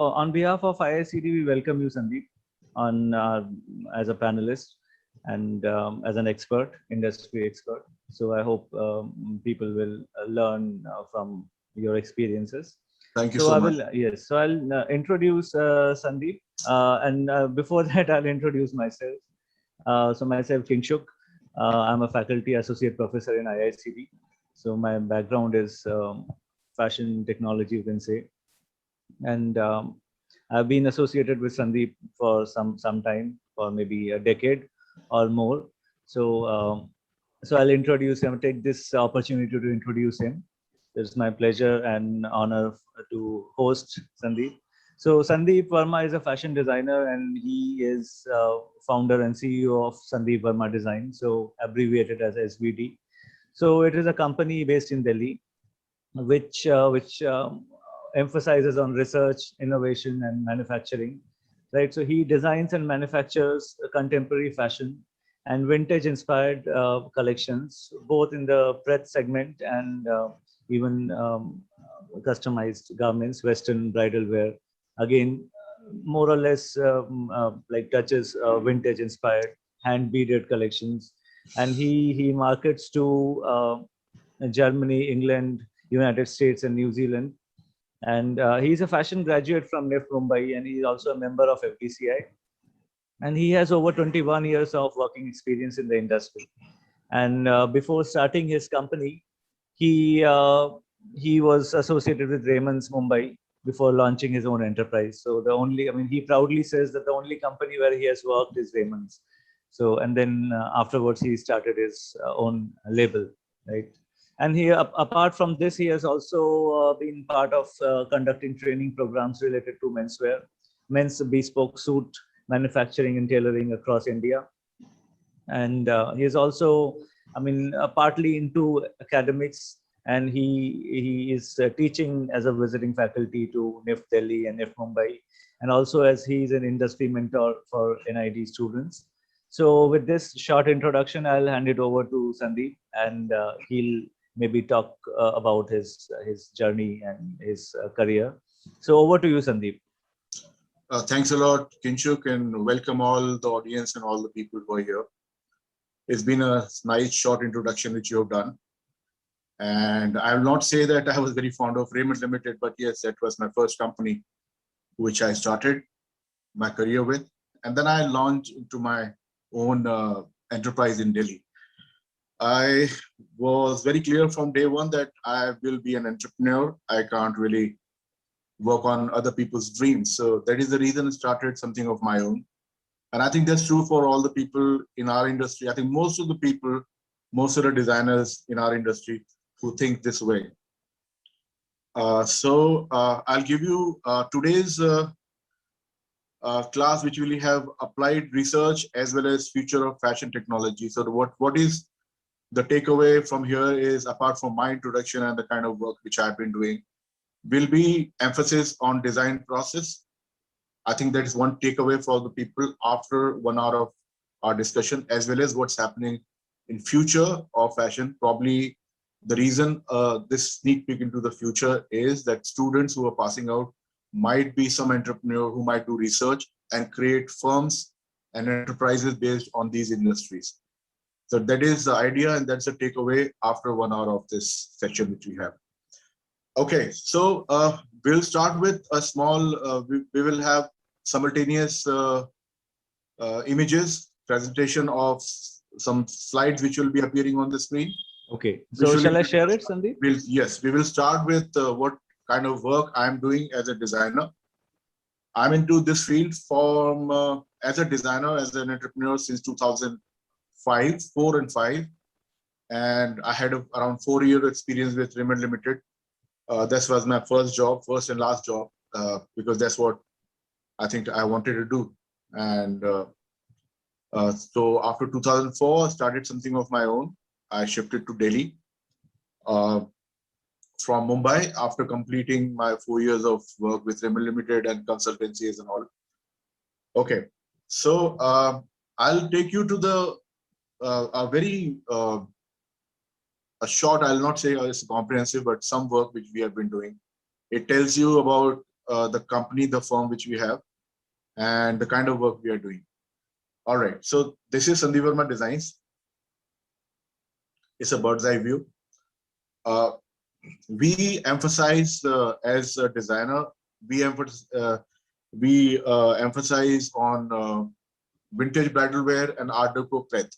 On behalf of IICD, we welcome you, Sandeep, on as a panelist and as an expert, industry expert. So I hope people will learn from your experiences. Thank you So so I much. will, yes. So I'll introduce Sandeep, and before that, I'll introduce myself. So myself, Kingshuk. I'm a faculty associate professor in IICD. So my background is fashion technology, you can say, and I've been associated with Sandeep for some time, for maybe a decade or more. So so I'll introduce him. Take this opportunity to introduce him. It's my pleasure and honor to host Sandeep. So Sandeep Verma is a fashion designer, and he is founder and CEO of Sandeep Verma Design, so abbreviated as SVD. So it is a company based in Delhi, which emphasizes on research, innovation, and manufacturing. Right. So he designs and manufactures contemporary fashion and vintage-inspired collections, both in the breadth segment and even customized garments, Western bridal wear. Again, more or less like touches vintage-inspired, hand-beaded collections, and he markets to Germany, England, United States, and New Zealand. And he's a fashion graduate from NIFT Mumbai, and he's also a member of FDCI. And he has over 21 years of working experience in the industry. And before starting his company, he he was associated with Raymond's Mumbai before launching his own enterprise. So the only, I mean, he proudly says that the only company where he has worked is Raymond's. So and then afterwards he started his own label, right? And he, apart from this, he has also been part of conducting training programs related to menswear, men's bespoke suit manufacturing and tailoring across India. And he is also, I mean, partly into academics, and he is teaching as a visiting faculty to NIFT Delhi and NIFT Mumbai, and also as he is an industry mentor for NID students. So with this short introduction, I'll hand it over to Sandeep, and he'll maybe talk about his journey and his career. So over to you, Sandeep. Thanks a lot, Kinshuk, and welcome all the audience and all the people who are here. It's been a nice short introduction which you have done. And I will not say that I was very fond of Raymond Limited, but yes, that was my first company which I started my career with. And then I launched into my own enterprise in Delhi. I was very clear from day one that I will be an entrepreneur. I can't really work on other people's dreams. So that is the reason I started something of my own. And I think that's true for all the people in our industry. I think most of the people, most of the designers in our industry who think this way. I'll give you today's class, which will have applied research as well as future of fashion technology. So what is the takeaway from here is, apart from my introduction and the kind of work which I've been doing, will be emphasis on design process. I think that is one takeaway for the people after 1 hour of our discussion, as well as what's happening in future of fashion. Probably the reason this sneak peek into the future is that students who are passing out might be some entrepreneur who might do research and create firms and enterprises based on these industries. So that is the idea, and that's the takeaway after 1 hour of this section which we have. Okay, so we'll start with a small, we will have simultaneous images, presentation of some slides which will be appearing on the screen. Okay, so shall I share it, Sandeep? Yes, we will start with what kind of work I'm doing as a designer. I'm into this field from as a designer, as an entrepreneur since 2005, 4 and 5. And I had around 4 years experience with Raymond Limited. This was my first job, first and last job, because that's what I think I wanted to do. And so after 2004, I started something of my own. I shifted to Delhi from Mumbai after completing my 4 years of work with Raymond Limited and consultancies and all. Okay, so I'll take you to the a very a short, I'll not say it's comprehensive, but some work which we have been doing. It tells you about the company, the firm which we have, and the kind of work we are doing. All right, so this is Sandeep Verma Designs. It's a bird's eye view. We emphasize as a designer, we emphasize on vintage bridal wear and Art Deco preth.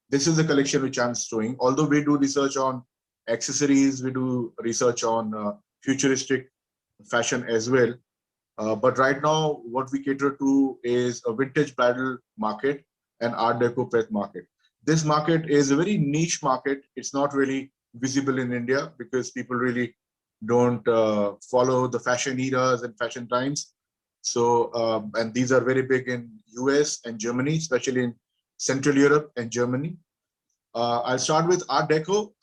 This is the collection which I'm showing. Although we do research on accessories, we do research on futuristic fashion as well. But right now, what we cater to is a vintage bridal market and Art Deco preth market. This market is a very niche market. It's not really visible in India because people really don't follow the fashion eras and fashion times. So, and these are very big in US and Germany, especially in Central Europe and Germany. I'll start with Art Deco.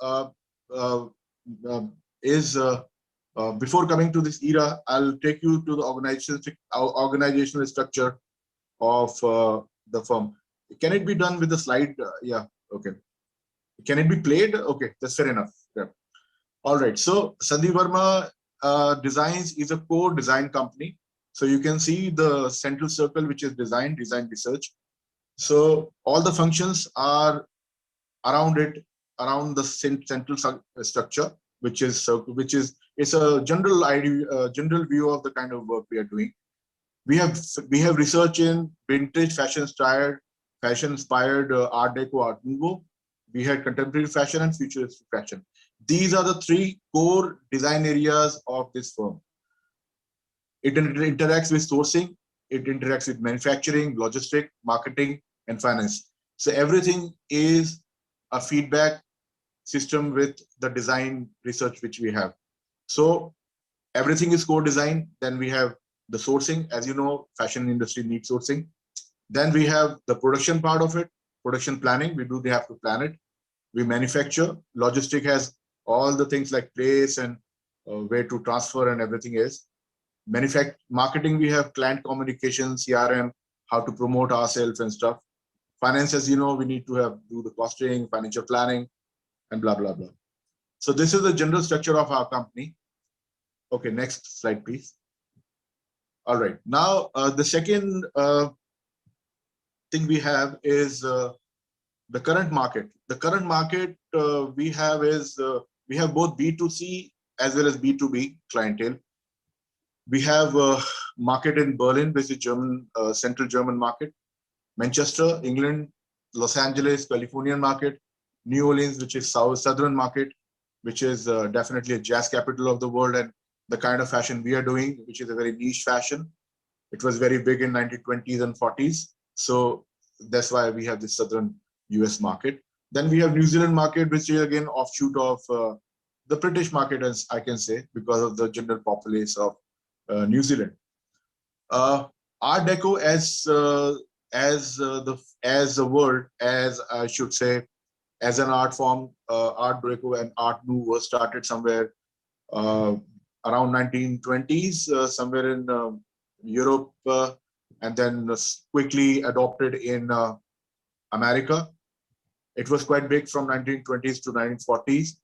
Before coming to this era, I'll take you to the organizational structure of the firm. Can it be done with the slide? Yeah, okay. Can it be played? Okay, that's fair enough. Yeah. All right, so Sandeep Verma Designs is a core design company. So you can see the central circle, which is design research. So all the functions are around it, around the central structure, which is it's a general idea, general view of the kind of work we are doing. We have research in vintage fashion style, fashion inspired Art Deco, Art Nouveau. We had contemporary fashion and futuristic fashion. These are the three core design areas of this firm. It interacts with sourcing, it interacts with manufacturing, logistic, marketing, and finance. So everything is a feedback system with the design research which we have. So everything is core design. Then we have the sourcing. As you know, fashion industry needs sourcing. Then we have the production part of it, production planning. They have to plan it. We manufacture. Logistic has all the things like place and where to transfer and everything else. Marketing, we have client communication, CRM, how to promote ourselves and stuff. Finance, as you know, we need to do the costing, financial planning, and blah, blah, blah. So this is the general structure of our company. Okay, next slide, please. All right, now the second thing we have is the current market. The current market we have is, we have both B2C as well as B2B clientele. We have a market in Berlin, which is German, central German market, Manchester, England, Los Angeles, Californian market, New Orleans, which is southern market, which is definitely a jazz capital of the world, and the kind of fashion we are doing, which is a very niche fashion. It was very big in 1920s and 40s. So that's why we have this southern US market. Then we have New Zealand market, which is again offshoot of the British market, as I can say, because of the general populace of New Zealand. Art Deco as a word, as I should say, as an art form, Art Deco and Art Nouveau was started somewhere around 1920s, somewhere in Europe, and then quickly adopted in America. It was quite big from 1920s to 1940s.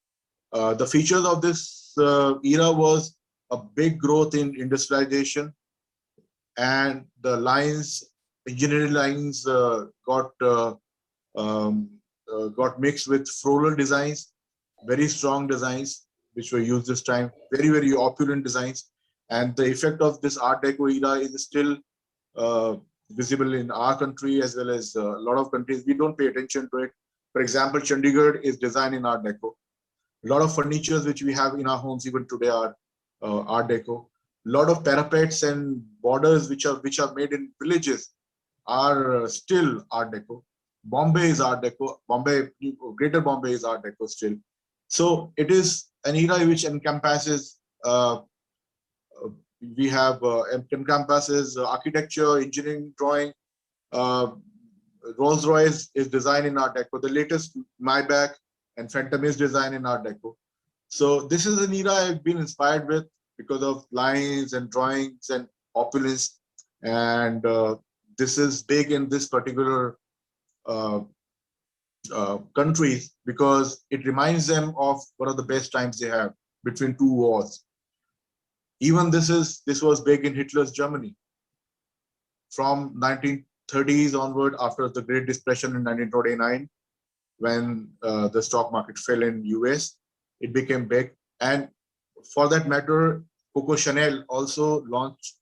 The features of this era was a big growth in industrialization, and the lines, engineering lines, got mixed with floral designs, very strong designs which were used this time, very, very opulent designs. And the effect of this Art Deco era is still visible in our country as well as a lot of countries. We don't pay attention to it. For example, Chandigarh is designed in Art Deco. A lot of furnitures which we have in our homes even today are Art Deco. A lot of parapets and borders which are made in villages are still Art Deco. Bombay is Art Deco. Greater Bombay is Art Deco still. So it is an era which encompasses encompasses architecture, engineering, drawing. Rolls-Royce is designed in Art Deco. The latest Maybach and Phantom is designed in Art Deco. So this is an era I've been inspired with because of lines and drawings and opulence. And this is big in this particular countries because it reminds them of one of the best times they have between two wars. Even this was big in Hitler's Germany. From 1930s onward, after the Great Depression in 1929, when the stock market fell in US, it became big. And for that matter, Coco Chanel also launched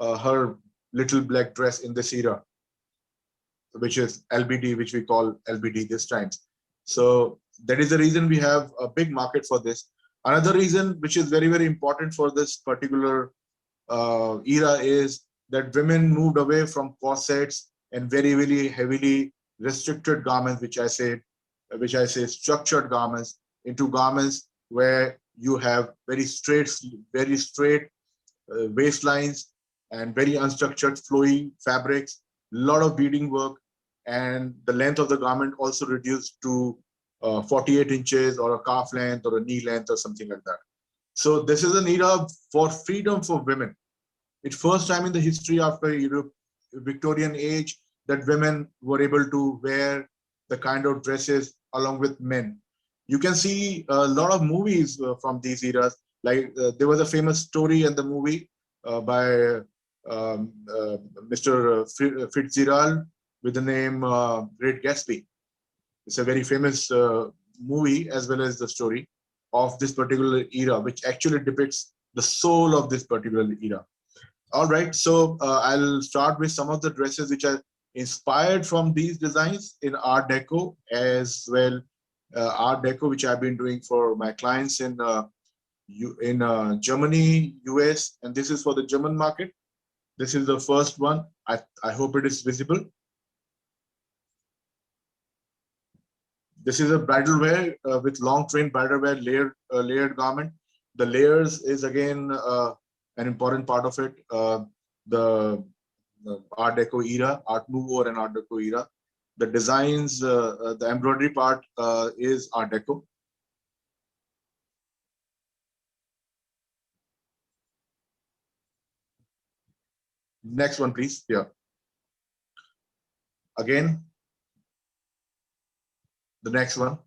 her little black dress in this era, which is LBD, which we call LBD this time. So that is the reason we have a big market for this. Another reason, which is very, very important for this particular era, is that women moved away from corsets and very, very heavily restricted garments, which I say structured garments, into garments where you have very straight waistlines and very unstructured flowing fabrics, a lot of beading work, and the length of the garment also reduced to 48 inches or a calf length or a knee length or something like that. So this is an era for freedom for women. It's first time in the history after Europe, Victorian age, that women were able to wear the kind of dresses along with men. You can see a lot of movies from these eras. Like there was a famous story in the movie by Mr. Fitzgerald with the name Great Gatsby. It's a very famous movie as well as the story of this particular era, which actually depicts the soul of this particular era. All right, so I'll start with some of the dresses which are inspired from these designs in Art Deco as well. Art Deco, which I've been doing for my clients in Germany, US, and this is for the German market. This is the first one. I hope it is visible. This is a bridal wear with long train bridal wear layered garment. The layers is again an important part of it. The Art Deco era, Art Nouveau and Art Deco era. The designs, the embroidery part is Art Deco. Next one, please. Yeah. Again, the next one.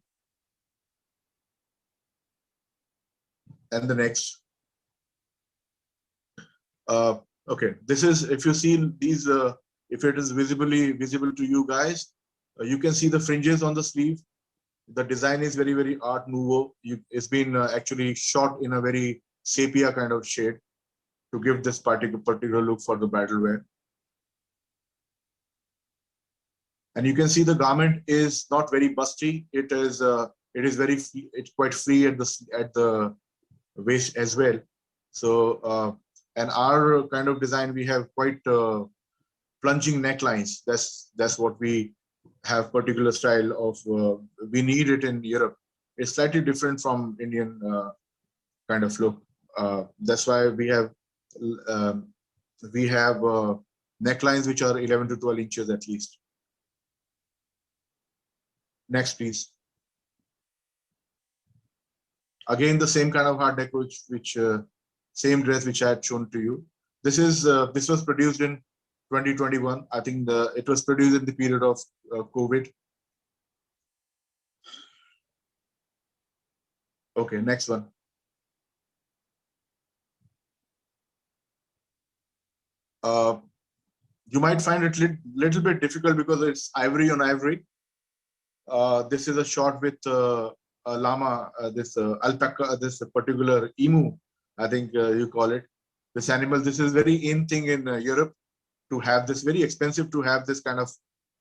And the next. Okay, this is, if you see these, if it is visible to you guys, you can see the fringes on the sleeve. The design is very, very Art Nouveau. It's been actually shot in a very sepia kind of shade to give this particular look for the bridal wear. And you can see the garment is not very busty. It is it's quite free at the waist as well. So and our kind of design, we have quite plunging necklines. That's what we have, particular style of. We need it in Europe. It's slightly different from Indian kind of look. That's why we have necklines which are 11 to 12 inches at least. Next, please. Again, the same kind of Art Deco, which same dress which I had shown to you. This was produced in 2021. I think it was produced in the period of COVID. Okay, next one. You might find it little bit difficult because it's ivory on ivory. This is a shot with a llama, this alpaca, this particular emu, I think you call it. This animal, this is very in thing in Europe to have this, very expensive to have this kind of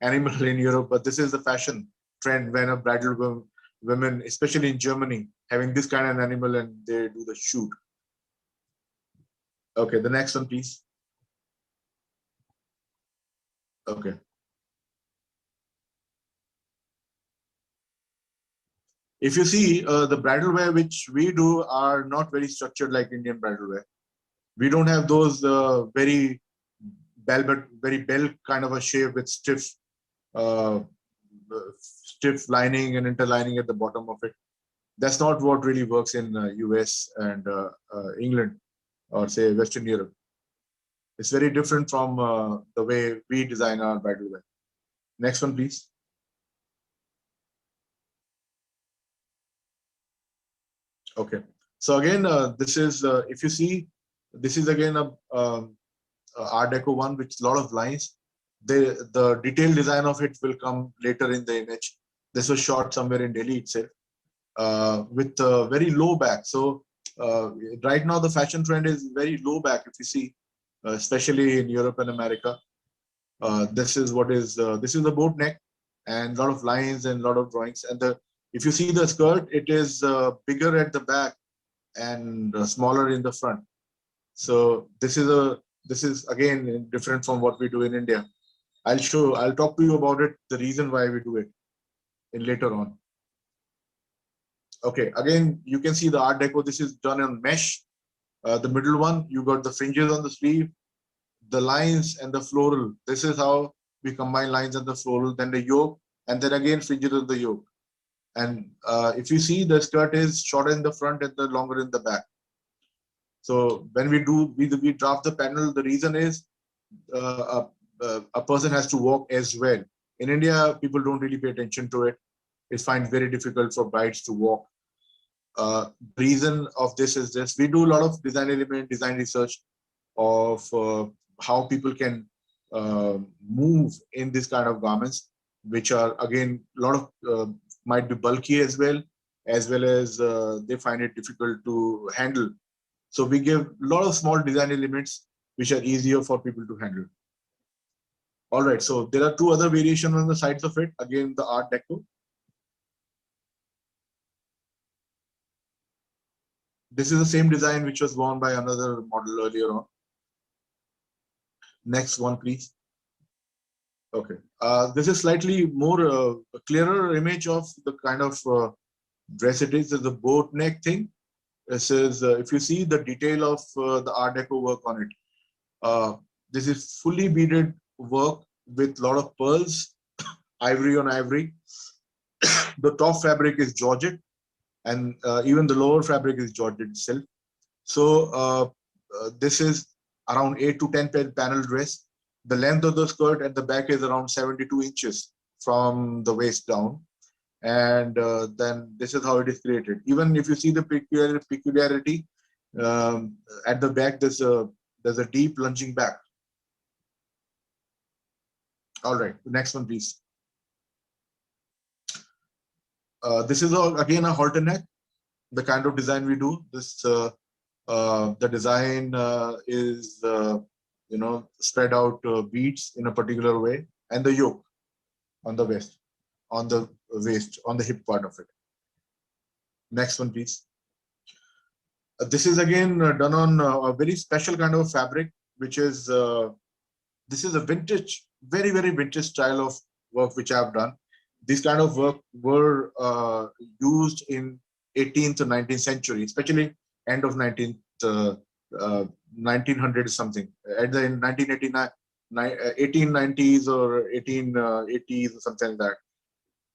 animal in Europe, but this is the fashion trend when a bridal women, especially in Germany, having this kind of animal and they do the shoot. Okay, the next one, please. Okay. If you see the bridal wear which we do are not very structured like Indian bridal wear. We don't have those very bell kind of a shape with stiff lining and interlining at the bottom of it. That's not what really works in US and England or say Western Europe. It's very different from the way we design our bridal wear. Next one, please. Okay. So again, this is, if you see, This is again a Art Deco one with a lot of lines. The detailed design of it will come later in the image. This was shot somewhere in Delhi itself, with a very low back. So right now the fashion trend is very low back. If you see, especially in Europe and America, this is what is this is the boat neck and a lot of lines and a lot of drawings. And the if you see the skirt, it is bigger at the back and smaller in the front. So this is again different from what we do in India. I'll talk to you about it, the reason why we do it in later on. Okay, again, you can see the Art Deco. This is done on mesh. The middle one, you got the fringes on the sleeve, the lines and the floral. This is how we combine lines and the floral, then the yoke, and then again fringes on the yoke. And if you see, the skirt is shorter in the front and the longer in the back. So when we draft the panel, the reason is a person has to walk as well. In India, people don't really pay attention to it. It's find very difficult for brides to walk. Reason of this is this: we do a lot of design research of how people can move in this kind of garments, which are again a lot of might be bulky as well as they find it difficult to handle. So we give a lot of small design elements which are easier for people to handle. All right, so there are two other variations on the sides of it. Again, the Art Deco. This is the same design which was worn by another model earlier on. Next one, please. Okay, this is slightly more clearer image of the kind of dress it is. It's a boat neck thing. This is, if you see the detail of the Art Deco work on it, this is fully beaded work with a lot of pearls, ivory on ivory. The top fabric is georgette, and even the lower fabric is georgette itself. So this is around 8 to 10 panel dress. The length of the skirt at the back is around 72 inches from the waist down. And then this is how it is created. Even if you see the peculiarity, at the back, there's a deep lunging back. All right, the next one, please. This is again a halter neck, the kind of design we do. This the design is spread out beads in a particular way, and the yoke on the waist, on the hip part of it. Next one, please. This is again done on a very special kind of fabric, which is this is a vintage, very vintage style of work which I have done. This kind of work were used in 18th and 19th century, especially end of 1900 something. At the 1989, 1890s or 1880s or something like that,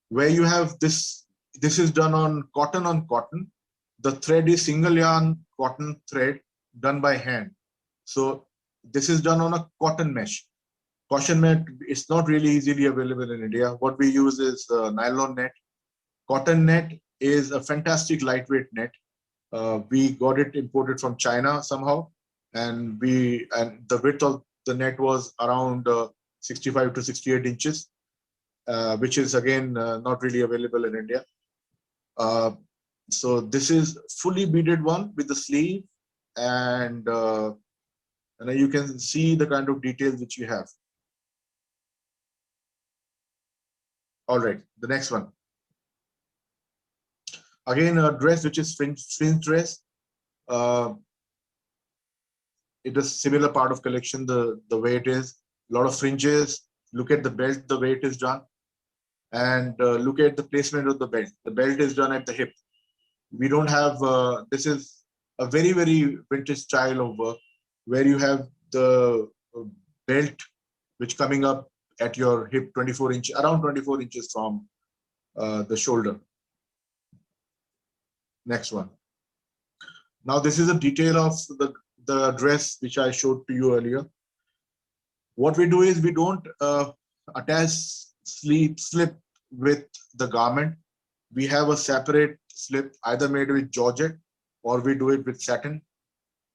where you have this. This is done on cotton. The thread is single yarn cotton thread done by hand. So this is done on a cotton mesh. Cotton net is not really easily available in India. What we use is nylon net. Cotton net is a fantastic lightweight net. We got it imported from China somehow, and the width of the net was around 65 to 68 inches, which is again not really available in India. So this is fully beaded one with the sleeve, and you can see the kind of details which you have. All right, the next one. Again, a dress which is fringe dress. It is similar part of collection, the way it is. A lot of fringes. Look at the belt, the way it is done, and look at the placement of the belt. The belt is done at the hip. We don't have. This is a very vintage style of work, where you have the belt which coming up at your hip, 24 inch, around 24 inches from the shoulder. Next one. Now this is a detail of the dress which I showed to you earlier. What we do is we don't attach slip with the garment. We have a separate slip, either made with georgette or we do it with satin.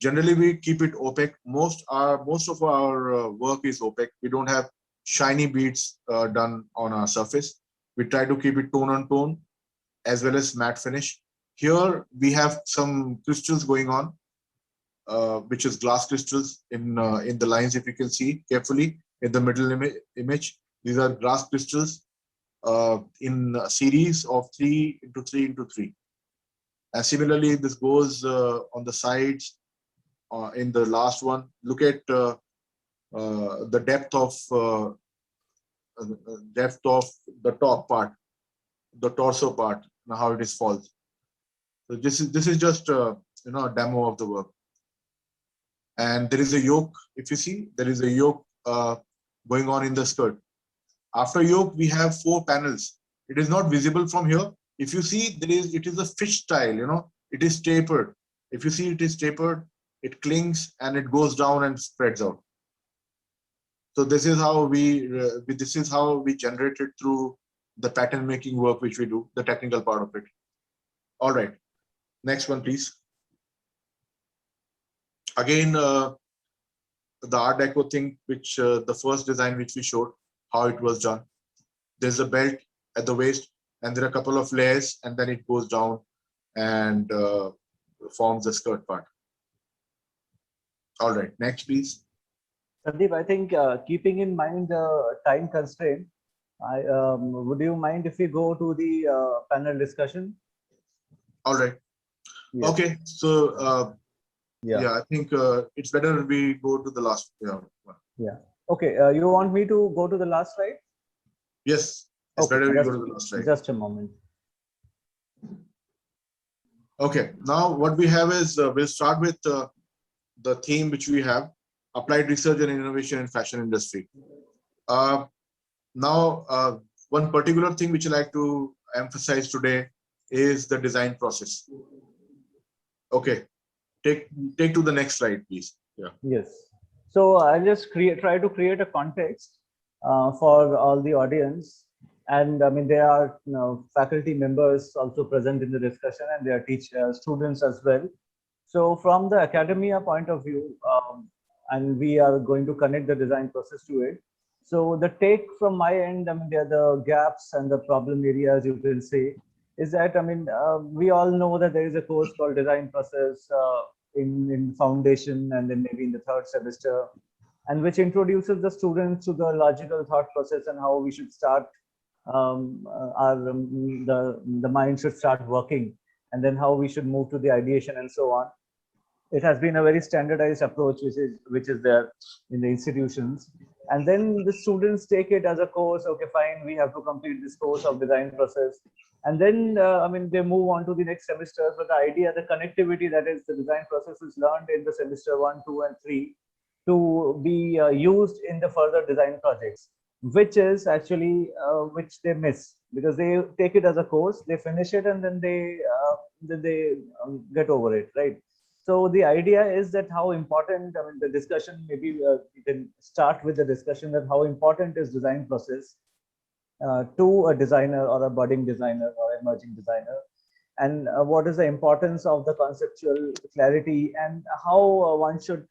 Generally, we keep it opaque. Most of our work is opaque. We don't have shiny beads done on our surface. We try to keep it tone on tone as well as matte finish. Here we have some crystals going on, which is glass crystals in the lines. If you can see carefully in the middle image, these are glass crystals in a series of 3 into 3 into 3. And similarly, this goes on the sides. In the last one, look at the depth of the top part, the torso part, how it is falls. So this is just a demo of the work. And there is a yoke. If you see, there is a yoke going on in the skirt. After yoke, we have 4 panels. It is not visible from here. If you see, it is a fish style. It is tapered. If you see, it is tapered. It clings and it goes down and spreads out. So this is how we generate it through the pattern making work which we do, the technical part of it. All right, next one, please. Again, the Art Deco thing, which the first design which we showed, how it was done. There's a belt at the waist, and there are a couple of layers, and then it goes down and forms the skirt part. All right, next, please. Sandeep, I think keeping in mind the time constraint, would you mind if we go to the panel discussion? All right. Yes. Okay. So yeah, I think it's better we go to the last. Yeah. Okay. You want me to go to the last slide? Yes. It's better we go to the last slide. Just a moment. Okay. Now what we have is we'll start with the theme which we have. Applied research and innovation in fashion industry. Now, one particular thing which I like to emphasize today is the design process. Okay, take to the next slide, please. Yeah. Yes. So I'll just try to create a context for all the audience, and I mean there are faculty members also present in the discussion, and there are students as well. So from the academia point of view. And we are going to connect the design process to it. So the take from my end, I mean, there are the gaps and the problem areas you can say, is that, I mean, we all know that there is a course called design process in foundation and then maybe in the 3rd semester, and which introduces the students to the logical thought process and how we should start, the mind should start working, and then how we should move to the ideation and so on. It has been a very standardized approach which is there in the institutions, and then the students take it as a course. Okay, fine, we have to complete this course of design process, and then I mean they move on to the next semester. But the idea, the connectivity, that is the design process, is learned in the semester 1, 2 and 3 to be used in the further design projects, which is actually which they miss, because they take it as a course, they finish it, and then they get over it, right? So the idea is that how important, I mean, the discussion, maybe we can start with the discussion that how important is design process to a designer or a budding designer or emerging designer, and what is the importance of the conceptual clarity, and how one should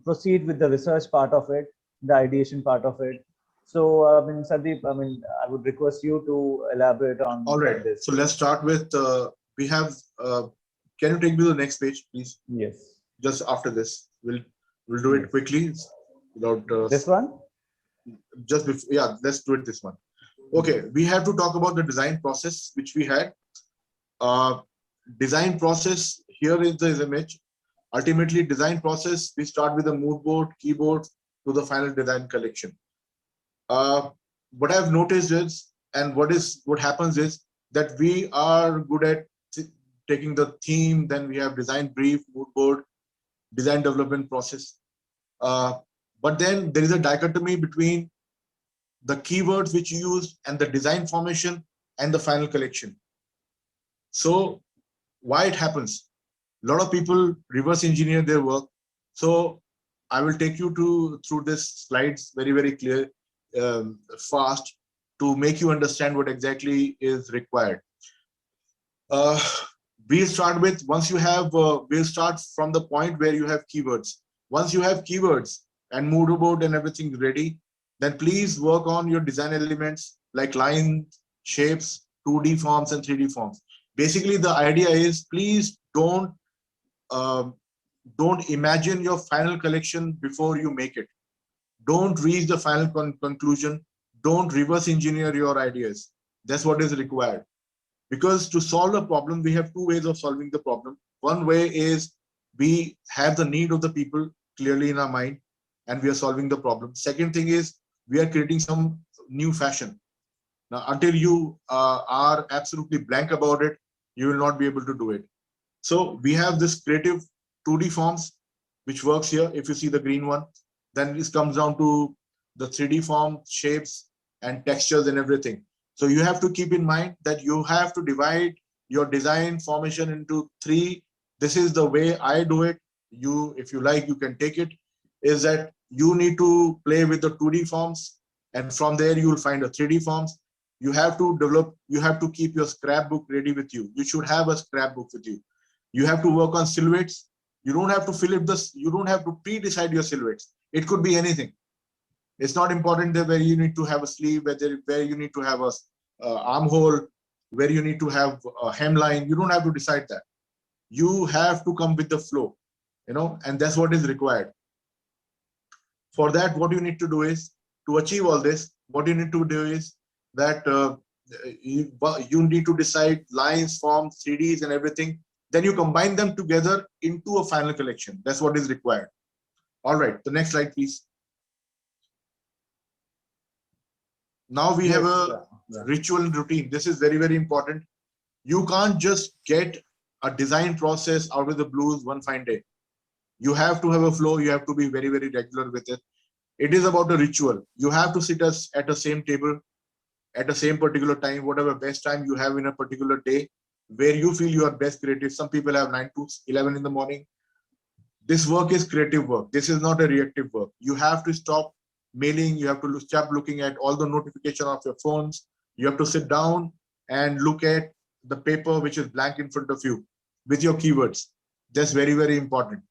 proceed with the research part of it, the ideation part of it. So, I mean, Sandeep, I mean, I would request you to elaborate on all right. this. So let's start with, we have, can you take me to the next page, please? Yes. Just after this, we'll do it quickly without this one. Just before, yeah, let's do it this one. Okay, we have to talk about the design process which we had. Design process, here is the image. Ultimately, design process, we start with a mood board, keyboard to the final design collection. What I've noticed is, and what happens is that we are good at taking the theme, then we have design brief, mood board, design development process. But then there is a dichotomy between the keywords which you use and the design formation and the final collection. So why it happens? A lot of people reverse engineer their work. So I will take you through this slides very, very clear, fast, to make you understand what exactly is required. we'll start from the point where you have keywords. Once you have keywords and mood board and everything ready, then please work on your design elements like lines, shapes, 2D forms and 3D forms. Basically, the idea is please uh, don't imagine your final collection before you make it. Don't reach the final conclusion. Don't reverse engineer your ideas. That's what is required. Because to solve a problem, we have two ways of solving the problem. One way is we have the need of the people clearly in our mind and we are solving the problem. Second thing is we are creating some new fashion. Now, until you are absolutely blank about it, you will not be able to do it. So we have this creative 2D forms, which works here. If you see the green one, then this comes down to the 3D form, shapes and textures and everything. So you have to keep in mind that you have to divide your design formation into three. This is the way I do it. You, if you like, you can take it. Is that you need to play with the 2D forms, and from there you will find the 3D forms. You have to develop, you have to keep your scrapbook ready with you. You should have a scrapbook with you. You have to work on silhouettes. You don't have to fill it this, you don't have to pre-decide your silhouettes. It could be anything. It's not important that where you need to have a sleeve, where you need to have a armhole, where you need to have a hemline. You don't have to decide that. You have to come with the flow, and that's what is required. For that, what you need to do is, to achieve all this, what you need to do is that you need to decide lines, forms, 3Ds and everything. Then you combine them together into a final collection. That's what is required. All right, the next slide, please. Now we have a ritual and routine. This is very, very important. You can't just get a design process out of the blues one fine day. You have to have a flow. You have to be very, very regular with it. It is about a ritual. You have to sit us at the same table at the same particular time, whatever best time you have in a particular day, where you feel you are best creative. Some people have 9 to 11 in the morning. This work is creative work. This is not a reactive work. You have to stop mailing. You have to stop looking at all the notification of your phones. You have to sit down and look at the paper which is blank in front of you with your keywords. That's very, very important.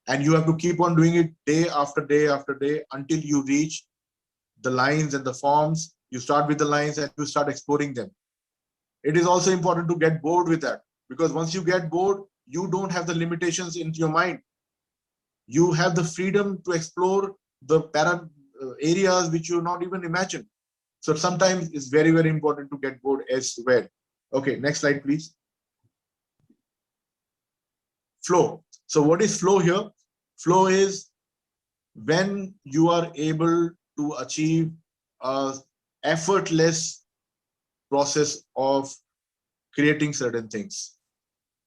And you have to keep on doing it day after day after day until you reach the lines and the forms. You start with the lines and you start exploring them. It is also important to get bored with that, because once you get bored, you don't have the limitations into your mind. You have the freedom to explore the areas which you not even imagine. So sometimes it's very, very important to get bored as well. Okay, next slide, please. Flow. So what is flow here? Flow is when you are able to achieve a effortless process of creating certain things.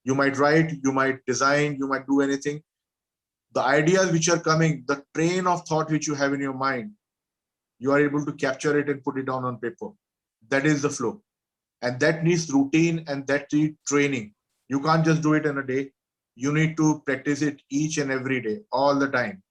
You might write, you might design, you might do anything. The ideas which are coming, the train of thought which you have in your mind, you are able to capture it and put it down on paper. That is the flow. And that needs routine and that needs training. You can't just do it in a day. You need to practice it each and every day, all the time.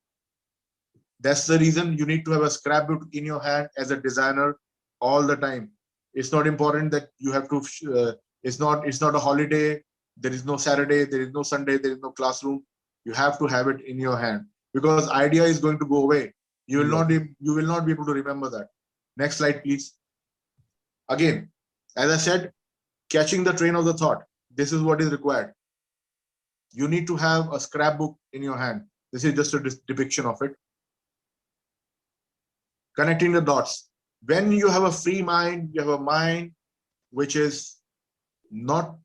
That's the reason you need to have a scrapbook in your hand as a designer all the time. It's not important that you have to, it's not a holiday. There is no Saturday, there is no Sunday, there is no classroom. You have to have it in your hand, because idea is going to go away. You will not be able to remember that. Next slide, please. Again, as I said, catching the train of the thought. This is what is required. You need to have a scrapbook in your hand. This is just a depiction of it. Connecting the dots. When you have a free mind, you have a mind which is not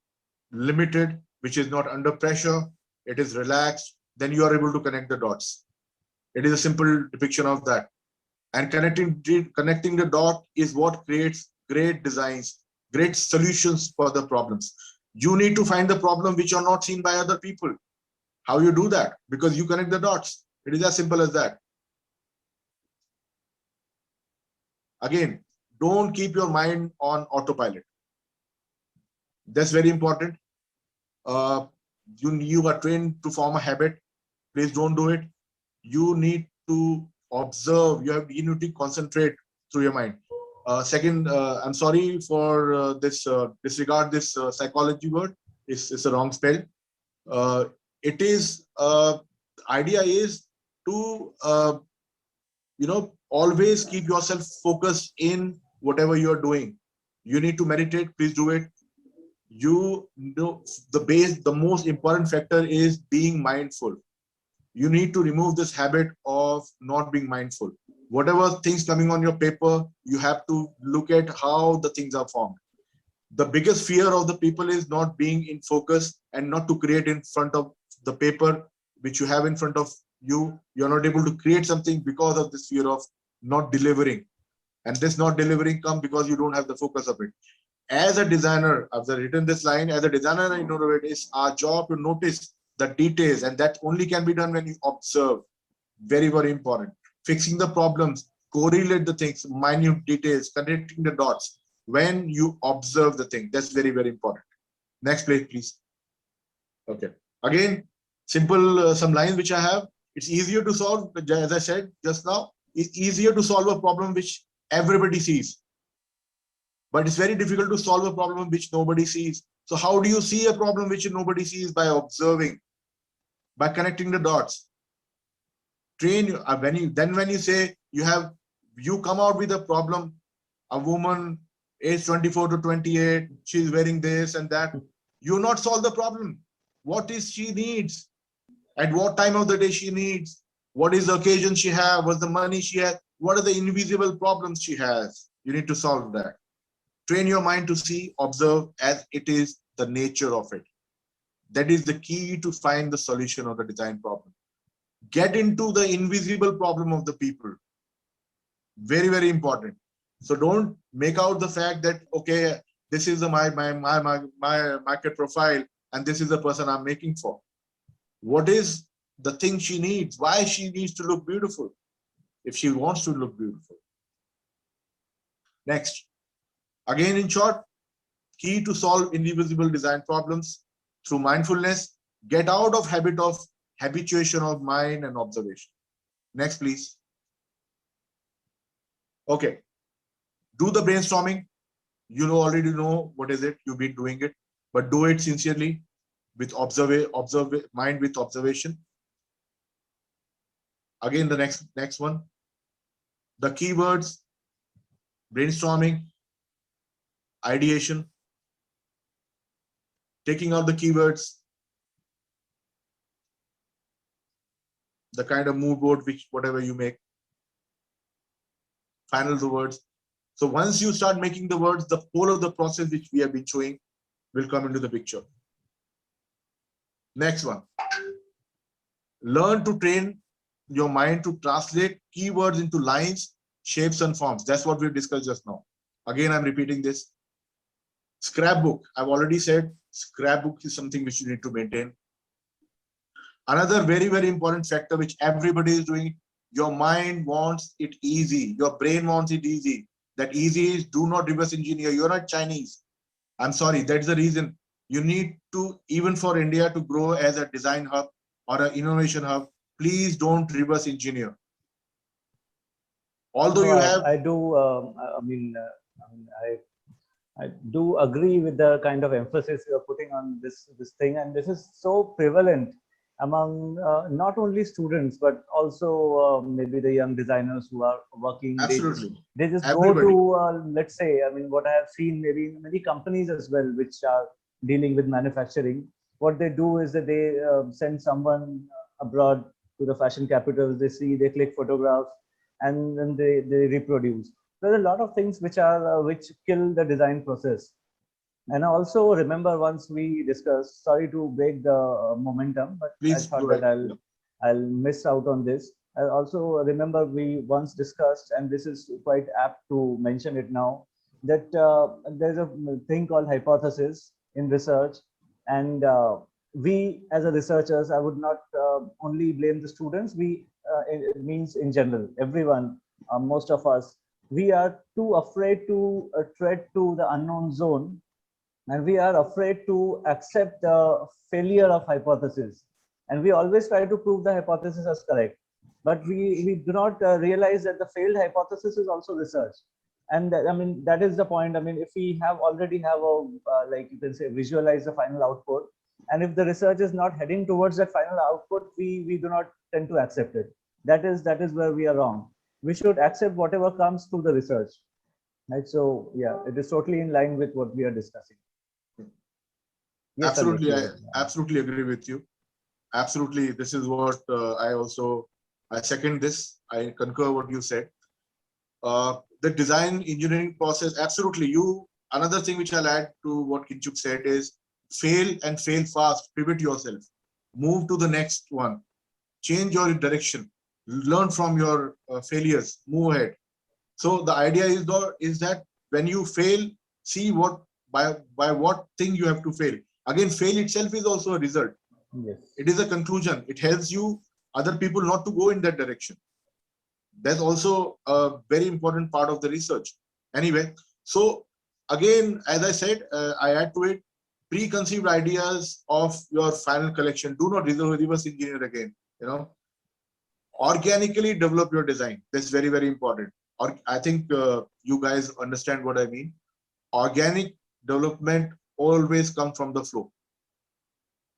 limited, which is not under pressure, it is relaxed, then you are able to connect the dots. It is a simple depiction of that. And connecting the dot is what creates great designs, great solutions for the problems. You need to find the problem which are not seen by other people. How you do that? Because you connect the dots. It is as simple as that. Again, don't keep your mind on autopilot. That's very important. You are trained to form a habit. Please don't do it. You need to observe. You need to concentrate through your mind. Second, I'm sorry for disregard this psychology word. It's a wrong spell. It is idea is to always keep yourself focused in whatever you're doing. You need to meditate, please do it. You know, the most important factor is being mindful. You need to remove this habit of not being mindful. Whatever things coming on your paper, you have to look at how the things are formed. The biggest fear of the people is not being in focus and not to create in front of the paper which you have in front of you. You're not able to create something because of this fear of not delivering. And this not delivering comes because you don't have the focus of it. As a designer, I've written this line, as a designer and innovator, it's our job to notice the details, and that only can be done when you observe. Very, very important. Fixing the problems, correlate the things, minute details, connecting the dots. When you observe the thing, that's very, very important. Next page, please. Okay. Again, simple, some lines which I have. It's easier to solve, as I said just now, it's easier to solve a problem which everybody sees. But it's very difficult to solve a problem which nobody sees. So how do you see a problem which nobody sees? By observing, by connecting the dots. Train when you say you come out with a problem, a woman age 24 to 28, she's wearing this and that. You not solve the problem. What is she needs? At what time of the day she needs? What is the occasion she has? What's the money she has? What are the invisible problems she has? You need to solve that. Train your mind to see, observe as it is the nature of it. That is the key to find the solution of the design problem. Get into the invisible problem of the people. Very, very important. So don't make out the fact that, okay, this is my market profile and this is the person I'm making for. What is the thing she needs? Why she needs to look beautiful? If she wants to look beautiful. Next. Again, in short, key to solve invisible design problems through mindfulness. Get out of habit of habituation of mind and observation. Next, please. Okay. Do the brainstorming. You already know what is it. You've been doing it, but do it sincerely with mind with observation. Again, the next one. The keywords: brainstorming, ideation, taking out the keywords, the kind of mood board, which whatever you make, final the words. So once you start making the words, the whole of the process which we have been showing will come into the picture. Next one. Learn to train your mind to translate keywords into lines, shapes, and forms. That's what we've discussed just now. Again, I'm repeating this. Scrapbook. I've already said scrapbook is something which you need to maintain. Another very, very important factor which everybody is doing, your mind wants it easy. Your brain wants it easy. That easy is do not reverse engineer. You're not Chinese. I'm sorry. That's the reason. You need to, even for India to grow as a design hub or an innovation hub, please don't reverse engineer. Although you have... I do, I do agree with the kind of emphasis you're putting on this thing, and this is so prevalent among not only students but also maybe the young designers who are working. Absolutely. They just go to let's say, I mean, what I have seen maybe in many companies as well which are dealing with manufacturing. What they do is that they send someone abroad to the fashion capitals. They click photographs and then they reproduce. There are a lot of things which are which kill the design process. And I also remember once we discussed, sorry to break the momentum, but please, I thought that I'll miss out on this. I also remember we once discussed, and this is quite apt to mention it now, that there's a thing called hypothesis in research. And we as a researchers, I would not only blame the students, it means in general, everyone, most of us, we are too afraid to tread to the unknown zone. And we are afraid to accept the failure of hypothesis. And we always try to prove the hypothesis as correct. But we do not realize that the failed hypothesis is also research. And I mean, that is the point. I mean, if we have already have a, like you can say, visualize the final output, and if the research is not heading towards that final output, we do not tend to accept it. That is where we are wrong. We should accept whatever comes through the research, right? So yeah, it is totally in line with what we are discussing. Yes, Alex, Absolutely, you I were- absolutely agree with you. Absolutely, this is what I second this. I concur what you said. The design engineering process, absolutely. Another thing which I'll add to what Kinshuk said is fail and fail fast. Pivot yourself. Move to the next one. Change your direction. Learn from your failures. Move ahead. So the idea is that when you fail, see what by what thing you have to fail. Again, fail itself is also a result. yes, It is a conclusion. It helps you other people not to go in that direction. That's also a very important part of the research. Anyway, so again, as I said, I add to it preconceived ideas of your final collection. Do not reverse engineer again. You know, organically develop your design. That's very, very important. Or I think you guys understand what I mean. Organic development always comes from the flow.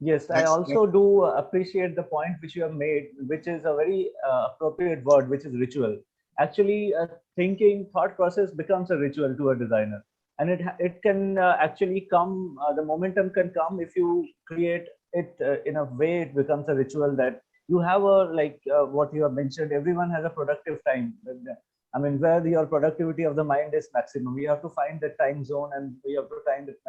yes. I Next, also do appreciate the point which you have made, which is a very appropriate word, which is ritual. Actually, thought process becomes a ritual to a designer, and it can actually come. The momentum can come if you create it in a way. It becomes a ritual that you have a like what you have mentioned. Everyone has a productive time. I mean, where your productivity of the mind is maximum. You have to find the time zone, and you have to find it.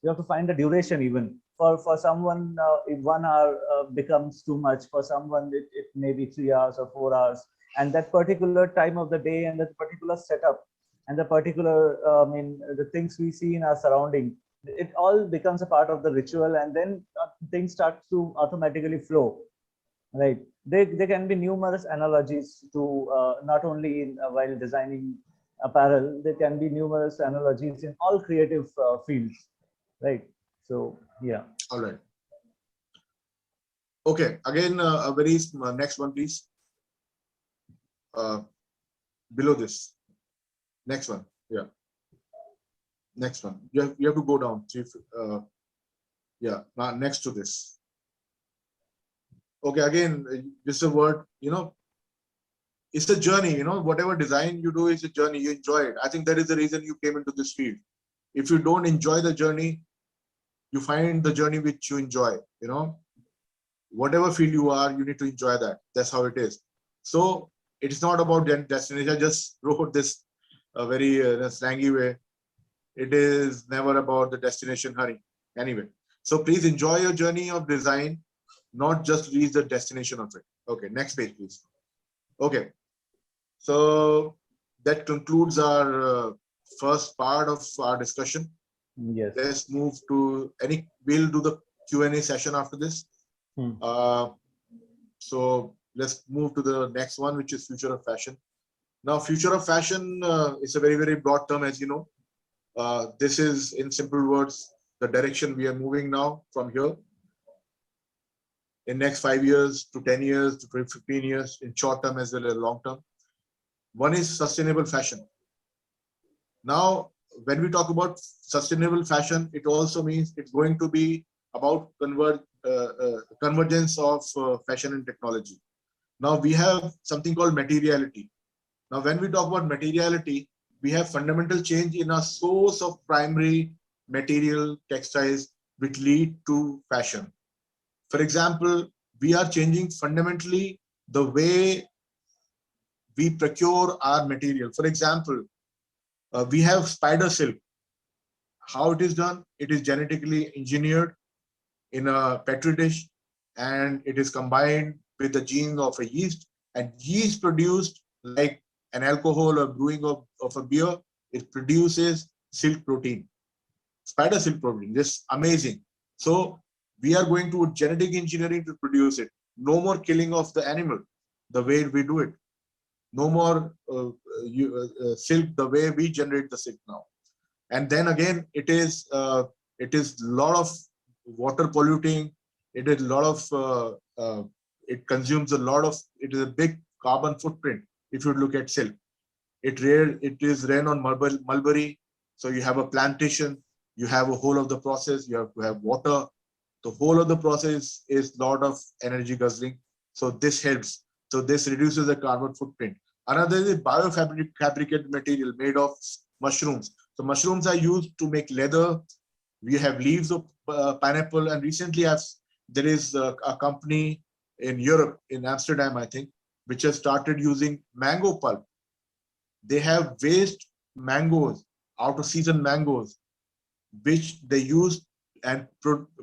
You have to find the duration even. For someone, if 1 hour becomes too much. For someone, it may be 3 hours or 4 hours. And that particular time of the day and that particular setup and the particular, the things we see in our surrounding, it all becomes a part of the ritual, and then things start to automatically flow. Right. There can be numerous analogies to not only in, while designing apparel, there can be numerous analogies in all creative fields. Right. So, yeah. all right. Okay. Again, a very next one, please. Below this. Next one. Yeah. Next one. You have to go down. See if, yeah. Next to this. Okay. Again, this is a word. You know, it's a journey. You know, whatever design you do is a journey. You enjoy it. I think that is the reason you came into this field. If you don't enjoy the journey, you find the journey which you enjoy. You know, whatever field you are, you need to enjoy that. That's how it is. So it's not about destination. I just wrote this a very slangy way. It is never about the destination hurry. Anyway, so please enjoy your journey of design, not just reach the destination of it. Okay, next page, please. Okay, so that concludes our first part of our discussion. Yes. Let's move to we'll do the Q&A session after this. So let's move to the next one, which is future of fashion. Now, future of fashion is a very, very broad term, as you know. This is, in simple words, the direction we are moving now from here. In next 5 years to 10 years to 15 years, in short term as well as long term. One is sustainable fashion. Now, when we talk about sustainable fashion, it also means it's going to be about convergence of fashion and technology. Now we have something called materiality. Now, when we talk about materiality, we have fundamental change in our source of primary material textiles which lead to fashion. For example, we are changing fundamentally the way we procure our material. For example, we have spider silk. How it is done? It is genetically engineered in a petri dish, and it is combined with the genes of a yeast, and yeast produced like an alcohol or brewing of a beer, it produces silk protein, spider silk protein. This amazing. So we are going to genetic engineering to produce it. No more killing of the animal the way we do it. No more silk the way we generate the silk now. And then again, it is a lot of water polluting. It is a lot of it consumes a lot of, it is a big carbon footprint if you look at silk. It is ran on mulberry. So you have a plantation, you have a whole of the process, you have to have water. The whole of the process is lot of energy guzzling. So this helps. So this reduces the carbon footprint. Another is biofabricated material made of mushrooms. So mushrooms are used to make leather. We have leaves of pineapple, and recently there is a company in Europe, in Amsterdam, I think, which has started using mango pulp. They have waste mangoes, out of season mangoes, which they use and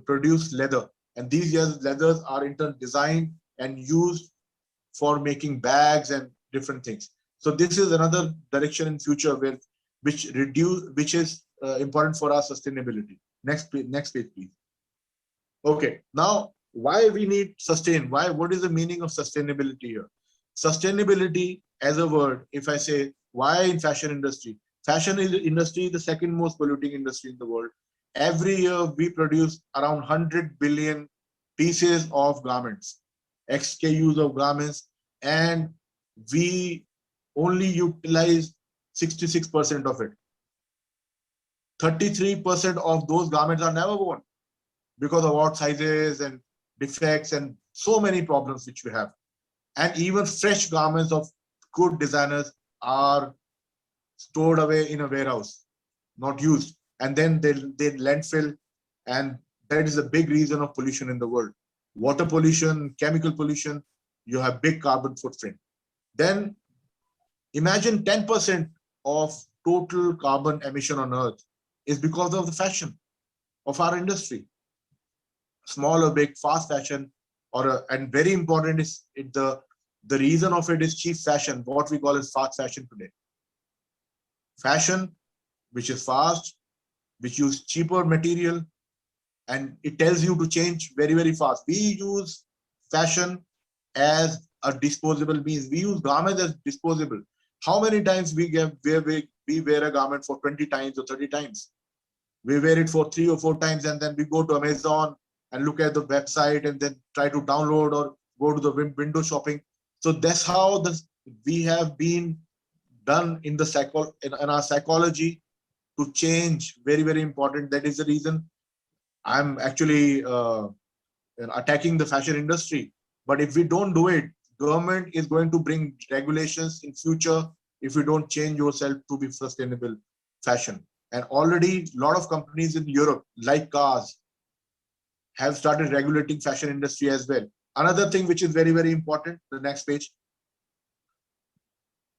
produce leather. And these leathers are in turn designed and used for making bags and different things. So this is another direction in future which is important for our sustainability. Next page, please. Okay, now why we need sustain? What is the meaning of sustainability here? Sustainability as a word, if I say why in fashion industry? Fashion industry is the second most polluting industry in the world. Every year we produce around 100 billion pieces of garments, SKUs of garments, and we only utilize 66% of it. 33% of those garments are never worn because of odd sizes and defects and so many problems which we have. And even fresh garments of good designers are stored away in a warehouse, not used, and then they landfill, and that is a big reason of pollution in the world. Water pollution, chemical pollution, you have big carbon footprint. Then imagine 10% of total carbon emission on Earth is because of the fashion of our industry. Small or big, fast fashion, and very important is the reason of it is cheap fashion, what we call as fast fashion today. Fashion, which is fast, which use cheaper material, and it tells you to change very, very fast. We use fashion as a disposable means. We use garments as disposable. How many times we wear a garment for 20 times or 30 times? We wear it for 3 or 4 times, and then we go to Amazon and look at the website and then try to download or go to the window shopping. So that's how we have been done in our psychology to change. Very, very important. That is the reason I'm actually attacking the fashion industry. But if we don't do it, government is going to bring regulations in future if you don't change yourself to be sustainable fashion. And already a lot of companies in Europe, like cars, have started regulating fashion industry as well. Another thing which is very, very important, the next page.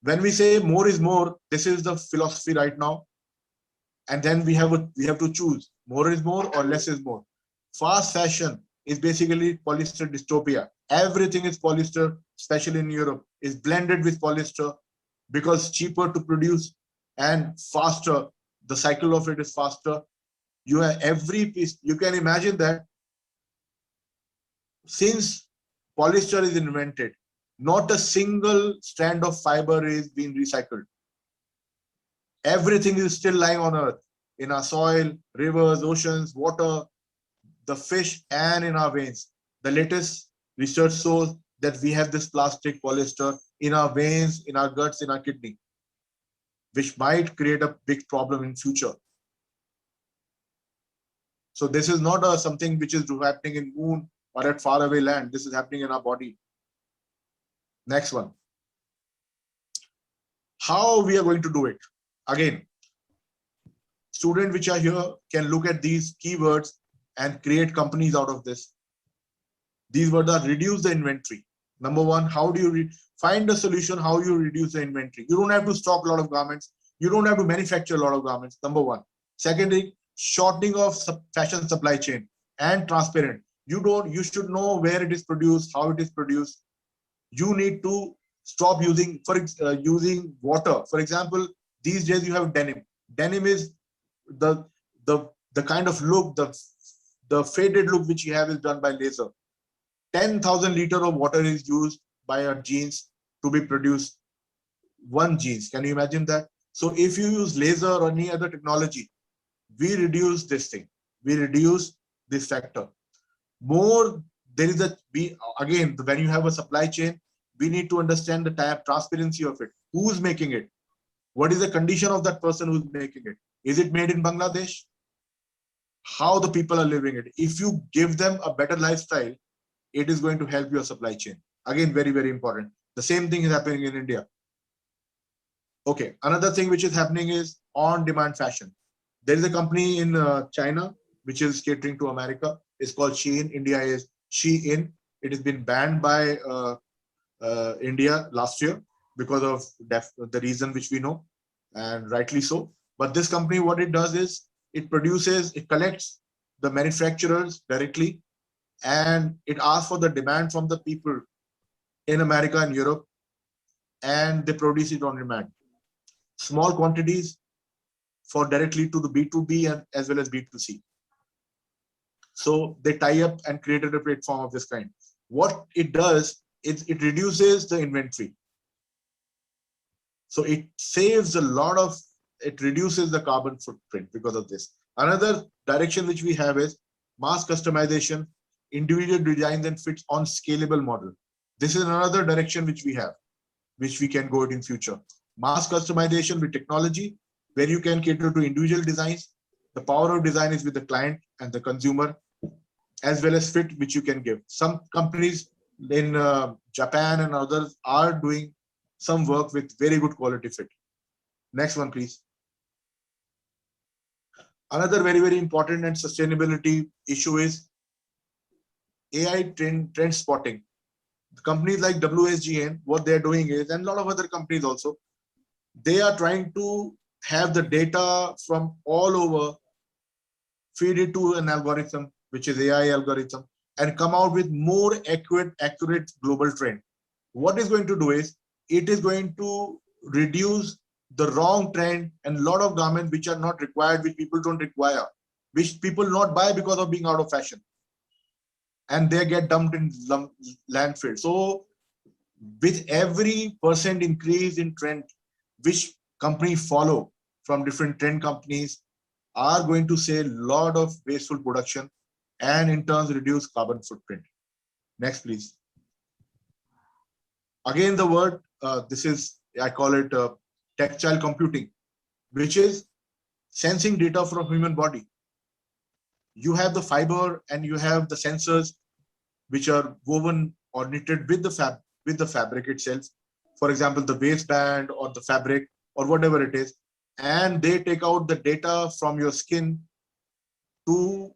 When we say more is more, this is the philosophy right now. And then we have to choose more is more or less is more. Fast fashion is basically polyester dystopia. Everything is polyester, especially in Europe, is blended with polyester because cheaper to produce and faster. The cycle of it is faster. You have every piece. You can imagine that since polyester is invented, not a single strand of fiber is being recycled. Everything is still lying on earth, in our soil, rivers, oceans, water, the fish, and in our veins. The latest research shows that we have this plastic polyester in our veins, in our guts, in our kidney, which might create a big problem in future. So this is not something which is happening in moon or at faraway land. This is happening in our body. Next one. How we are going to do it? Again, students which are here can look at these keywords and create companies out of this. These words are reduce the inventory. Number one, how do you find a solution? How you reduce the inventory? You don't have to stock a lot of garments. You don't have to manufacture a lot of garments. Number one. Secondly, shortening of fashion supply chain and transparent. You should know where it is produced, how it is produced. You need to stop using water. For example, these days you have denim. Denim is the kind of look, the faded look which you have is done by laser. 10,000 liters of water is used by our jeans to be produced. One jeans. Can you imagine that? So if you use laser or any other technology, we reduce this thing. We reduce this factor. More, there is again, when you have a supply chain, we need to understand the transparency of it. Who's making it? What is the condition of that person who's making it? Is it made in Bangladesh? How the people are living it? If you give them a better lifestyle, it is going to help your supply chain. Again, very, very important. The same thing is happening in India. Okay, another thing which is happening is on-demand fashion. There is a company in China which is catering to America. It's called Shein. India is Shein. It has been banned by India last year because of the reason which we know, and rightly so. But this company, what it does is it collects the manufacturers directly, and it asks for the demand from the people in America and Europe, and they produce it on demand. Small quantities for directly to the B2B and as well as B2C. So they tie up and created a platform of this kind. What it does is it reduces the inventory. So it saves it reduces the carbon footprint because of this. Another direction which we have is mass customization, individual designs and fits on scalable model. This is another direction which we have, which we can go in future. Mass customization with technology, where you can cater to individual designs. The power of design is with the client and the consumer, as well as fit which you can give. Some companies in Japan and others are doing some work with very good quality fit. Next one, please. Another very, very important and sustainability issue is AI trend spotting. Companies like WSGN, what they're doing is, and a lot of other companies also, they are trying to have the data from all over, feed it to an algorithm, which is AI algorithm, and come out with more accurate global trend. What is going to do is, it is going to reduce the wrong trend and a lot of garments which are not required, which people don't require, which people not buy because of being out of fashion, and they get dumped in landfill. So with every % increase in trend, which company follow from different trend companies, are going to save a lot of wasteful production and in turn reduce carbon footprint. Next, please. Again, the word, this is, I call it textile computing, which is sensing data from human body. You have the fiber and you have the sensors which are woven or knitted with the fabric itself. For example, the waistband or the fabric or whatever it is, and they take out the data from your skin to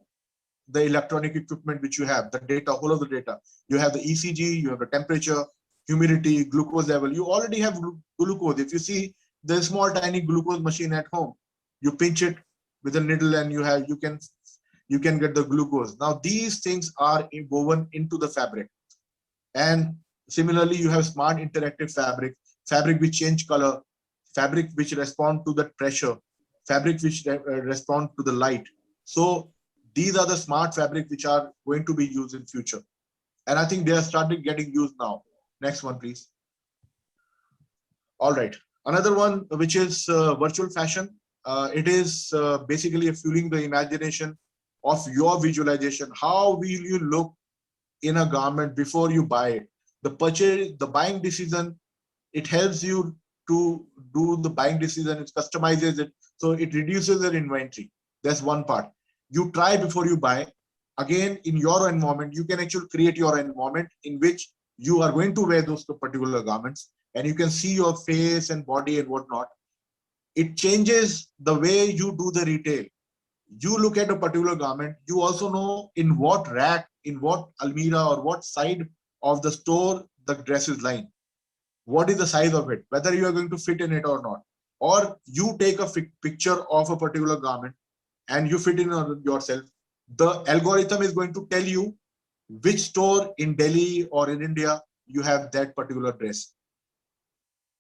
the electronic equipment which you have, the data, whole of the data. You have the ECG, you have the temperature, humidity, glucose level. You already have glucose. If you see the small tiny glucose machine at home, you pinch it with a needle and you can get the glucose. Now these things are woven into the fabric. And similarly, you have smart interactive fabric which change color, fabric which respond to the pressure, fabric which respond to the light. So these are the smart fabric which are going to be used in future. And I think they are starting getting used now. Next one, please. All right. Another one, which is virtual fashion. It is basically fueling the imagination of your visualization. How will you look in a garment before you buy it? The buying decision, it helps you to do the buying decision. It customizes it. So it reduces your inventory. That's one part. You try before you buy. Again, in your environment, you can actually create your environment in which you are going to wear those particular garments, and you can see your face and body and whatnot. It changes the way you do the retail. You look at a particular garment, you also know in what rack, in what almirah or what side of the store the dress is lying. What is the size of it, whether you are going to fit in it or not. Or you take a picture of a particular garment and you fit in yourself. The algorithm is going to tell you which store in Delhi or in India you have that particular dress.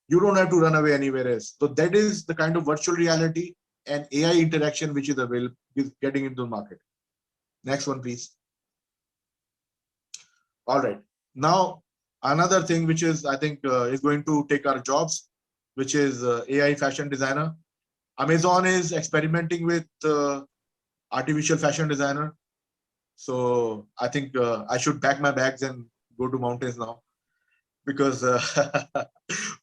You don't have to run away anywhere else. So that is the kind of virtual reality and AI interaction which is available, is getting into the market. Next one, please. All right. Now, another thing which is, I think, is going to take our jobs, which is AI fashion designer. Amazon is experimenting with artificial fashion designer. So I think I should pack my bags and go to mountains now, because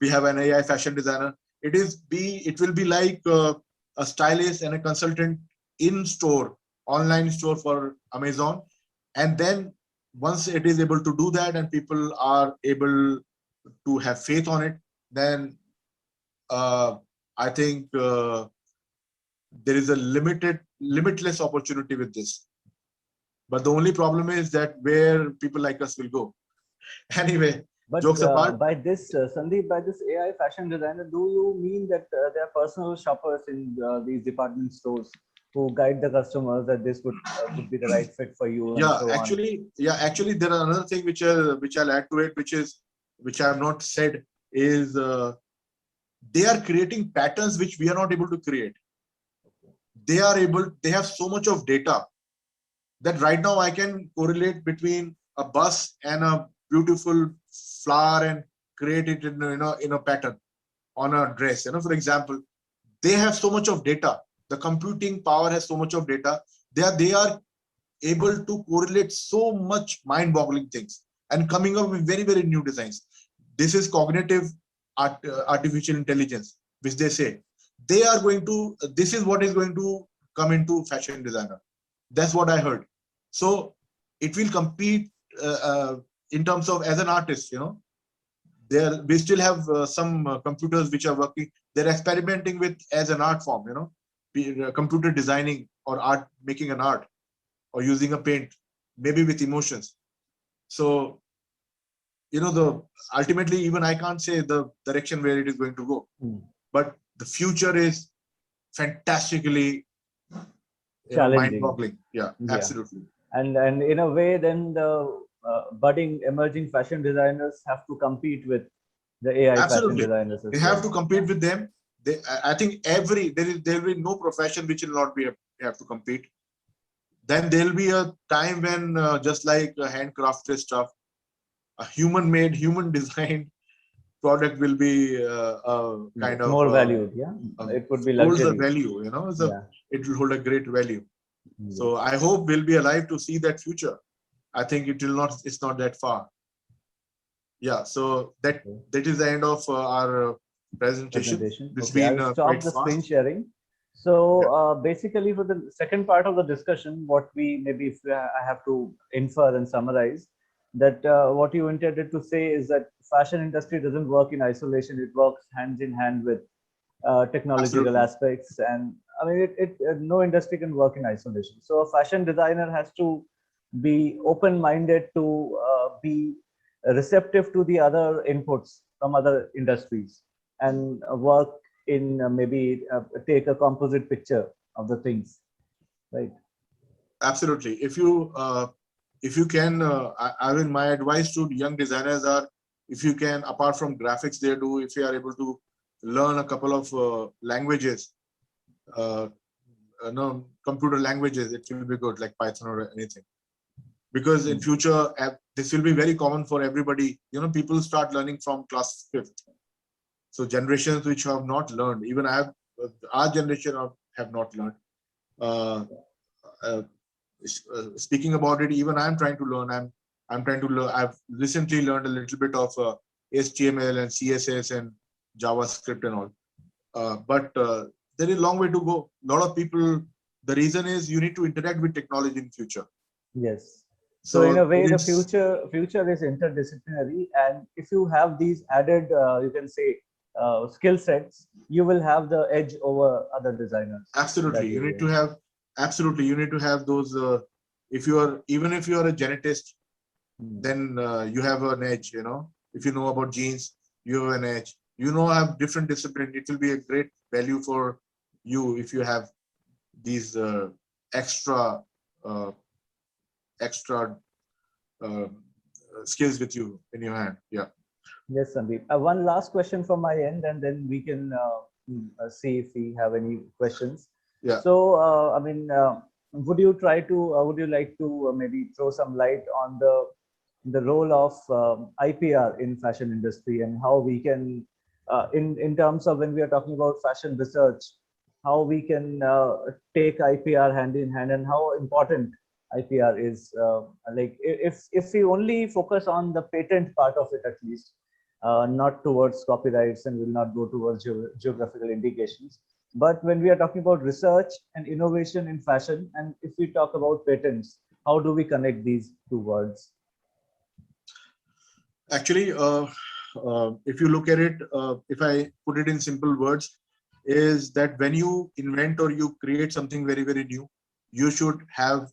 we have an AI fashion designer. it will be like a stylist and a consultant in store, online store for Amazon. And then once it is able to do that and people are able to have faith on it, then I think there is a limitless opportunity with this. But the only problem is that where people like us will go. Anyway, But jokes apart. by this, Sandeep, by this AI fashion designer, do you mean that there are personal shoppers in these department stores who guide the customers that this would be the right fit for you and Yeah, so on? actually, there are another thing which I'll add to it, which I have not said is they are creating patterns which we are not able to create. They have so much of data that right now I can correlate between a bus and a beautiful flower and create it in a pattern on a dress. For example, they have so much of data. The computing power has so much of data. They are able to correlate so much mind-boggling things and coming up with very, very new designs. This is cognitive artificial intelligence, which they say they are going to. This is what is going to come into fashion designer. That's what I heard. So it will compete in terms of as an artist. We still have some computers which are working. They're experimenting with as an art form. Computer designing or art, making an art or using a paint, maybe with emotions. So the ultimately even I can't say the direction where it is going to go, but the future is fantastically Challenging. mind-boggling. Yeah, absolutely. And in a way, then the budding emerging fashion designers have to compete with the AI absolutely. fashion designers. They have to compete with them. I think there will be no profession which will not be have to compete. Then there'll be a time when just like handcrafted stuff, a human-made, human-designed product will be kind of more valued. Yeah, it would be luxury. Holds a value. It will hold a great value. So I hope we'll be alive to see that future. I think it will not. It's not that far. Yeah. So that is the end of our presentation. It's been I'll stop the screen sharing. So basically, for the second part of the discussion, what we maybe if I have to infer and summarize that what you intended to say is that fashion industry doesn't work in isolation. It works hand in hand with technological aspects, and I mean, no industry can work in isolation. So a fashion designer has to be open-minded to be receptive to the other inputs from other industries and work in maybe take a composite picture of the things, right? Absolutely. If you can, I mean, my advice to young designers are, if you can, apart from graphics they do, if you are able to learn a couple of languages, computer languages, it will be good, like Python or anything. Because in future, this will be very common for everybody. People start learning from class 5th. So generations which have not learned, even our generation have not learned. Speaking about it, even I'm trying to learn. I'm trying to learn. I've recently learned a little bit of HTML and CSS and JavaScript and all. But there is a long way to go. A lot of people. The reason is you need to interact with technology in future. Yes. So in a way, the future is interdisciplinary, and if you have these added, you can say, skill sets, you will have the edge over other designers. Absolutely, you need to have. Absolutely, you need to have those. Even if you are a genetist, then you have an edge. If you know about genes, you have an edge. Have different discipline. It will be a great value for you if you have these extra skills with you in your hand. Yeah. Yes, Sandeep. One last question from my end, and then we can see if we have any questions. Yeah. So, I mean, would you like to maybe throw some light on the role of IPR in fashion industry and how we can, in terms of when we are talking about fashion research, how we can take IPR hand in hand and how important IPR is. Like if we only focus on the patent part of it, at least, not towards copyrights and will not go towards geographical indications. But when we are talking about research and innovation in fashion, and if we talk about patents, how do we connect these two words? Actually, if you look at it, if I put it in simple words, is that when you invent or you create something very, very new, you should have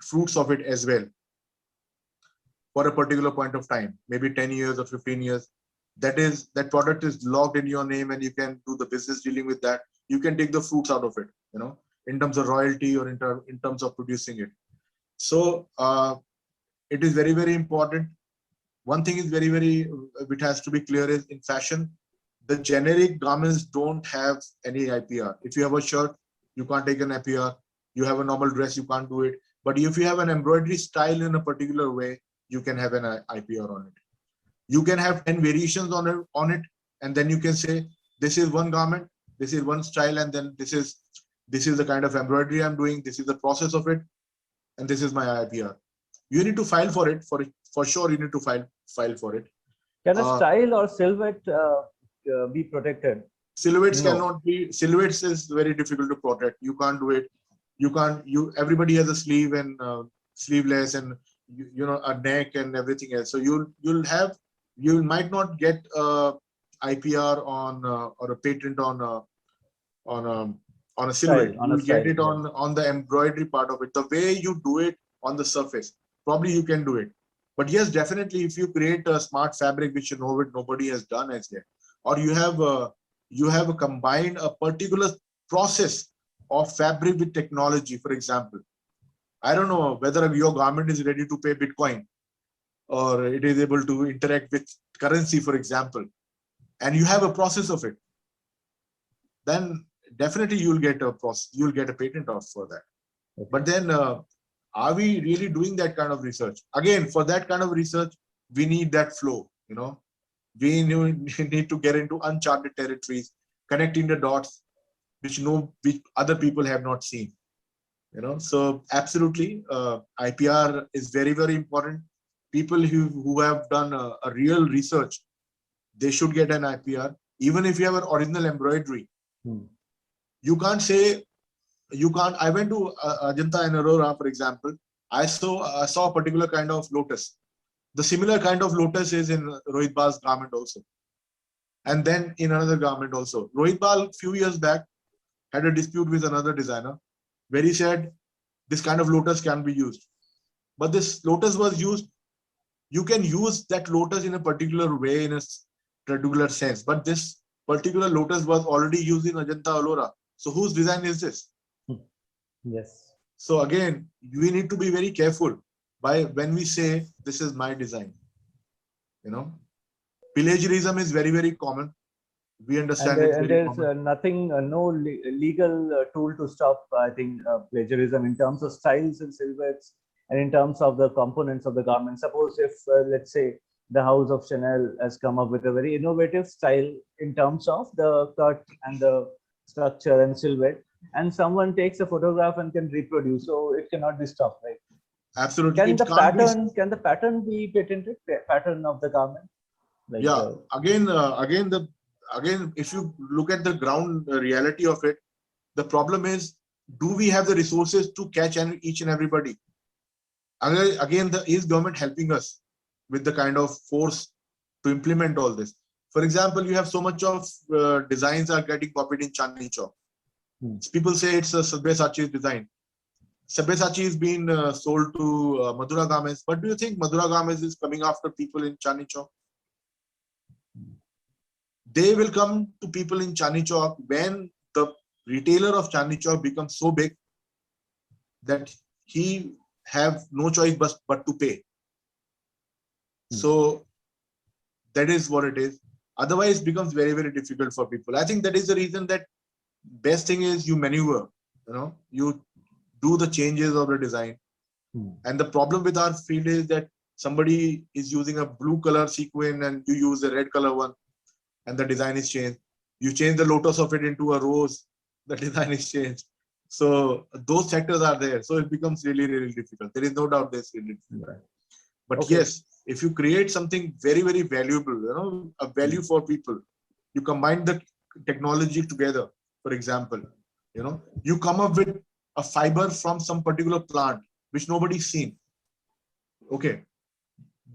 fruits of it as well for a particular point of time, maybe 10 years or 15 years. That product is logged in your name and you can do the business dealing with that. You can take the fruits out of it, in terms of royalty or in terms of producing it. So it is very, very important. One thing is very, very, which has to be clear is in fashion, the generic garments don't have any IPR. If you have a shirt, you can't take an IPR. You have a normal dress, you can't do it. But if you have an embroidery style in a particular way, you can have an IPR on it. You can have 10 variations on it, and then you can say, this is one garment, this is one style, and then this is the kind of embroidery I'm doing, this is the process of it, and this is my IPR. You need to file for it, for sure. You need to file for it. Can a style or silhouette be protected? Silhouettes cannot be. Silhouettes is very difficult to protect. You can't do it. Everybody has a sleeve and sleeveless and a neck and everything else. So you might not get IPR on or a patent on a silhouette. You get it on the embroidery part of it. The way you do it on the surface, probably you can do it. But yes, definitely, if you create a smart fabric which nobody has done as yet, or you have combined a particular process of fabric with technology. For example, I don't know whether your garment is ready to pay Bitcoin or it is able to interact with currency, for example, and you have a process of it, then definitely you'll get a patent for that. Okay. But then are we really doing that kind of research? Again, for that kind of research, we need that flow. We need to get into uncharted territories, connecting the dots, which other people have not seen. So absolutely, IPR is very, very important. People who have done a real research, they should get an IPR. Even if you have an original embroidery, you can't say, I went to Ajanta and Aurora, for example. I saw a particular kind of lotus. The similar kind of lotus is in Rohit Bal's garment also. And then in another garment also. Rohit Bal, a few years back, had a dispute with another designer where he said, this kind of lotus can be used. But this lotus was used. You can use that lotus in a particular way, in a particular sense. But this particular lotus was already used in Ajanta Aurora. So whose design is this? Yes. So again, we need to be very careful when we say this is my design. Plagiarism is very, very common. We understand and there's nothing, no legal tool to stop, I think, plagiarism in terms of styles and silhouettes and in terms of the components of the garment. Suppose if, let's say, the house of Chanel has come up with a very innovative style in terms of the cut and the structure and silhouette, and someone takes a photograph and can reproduce, so it cannot be stopped, right? Absolutely. Can the pattern be patented? Pattern of the garment? Like yeah. Again, if you look at the ground reality of it, the problem is, do we have the resources to catch each and everybody? Again, is government helping us with the kind of force to implement all this? For example, you have so much of designs are getting copied in Chandni Chowk. People say it's a Sabyasachi's design. Sabyasachi is being sold to Madura Garments. But do you think Madura Garments is coming after people in Chandni Chowk? They will come to people in Chandni Chowk when the retailer of Chandni Chowk becomes so big that he have no choice but to pay. So that is what it is. Otherwise, it becomes very, very difficult for people. I think that is the reason that best thing is you maneuver, you do the changes of the design. And the problem with our field is that somebody is using a blue color sequin and you use a red color one and the design is changed. You change the lotus of it into a rose, the design is changed. So those sectors are there. So it becomes really, really difficult. There is no doubt this really difficult. But Okay. yes, if you create something very, very valuable, a value for people, you combine the technology together. For example, you come up with a fiber from some particular plant which nobody's seen. Okay,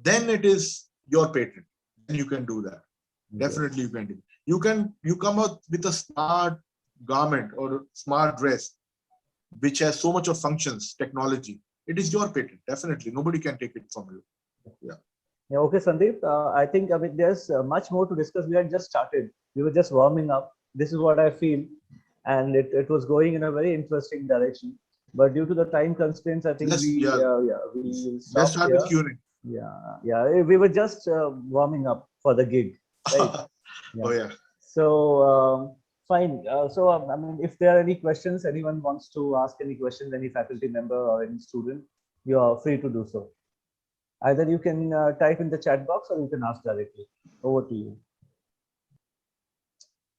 then it is your patent. Then you can do that. Definitely you can do. You come up with a smart garment or smart dress which has so much of functions, technology. It is your patent. Definitely, nobody can take it from you. Yeah. Yeah, okay, Sandeep. I think there's much more to discuss. We had just started. We were just warming up. This is what I feel, and it was going in a very interesting direction. But due to the time constraints, I think Let's yeah. we will Let's stop start with here. Q&A. Yeah. We were just warming up for the gig, right? Oh yeah. So fine. I mean, if there are any questions, anyone wants to ask any questions, any faculty member or any student, you are free to do so. Either you can type in the chat box or you can ask directly. Over to you.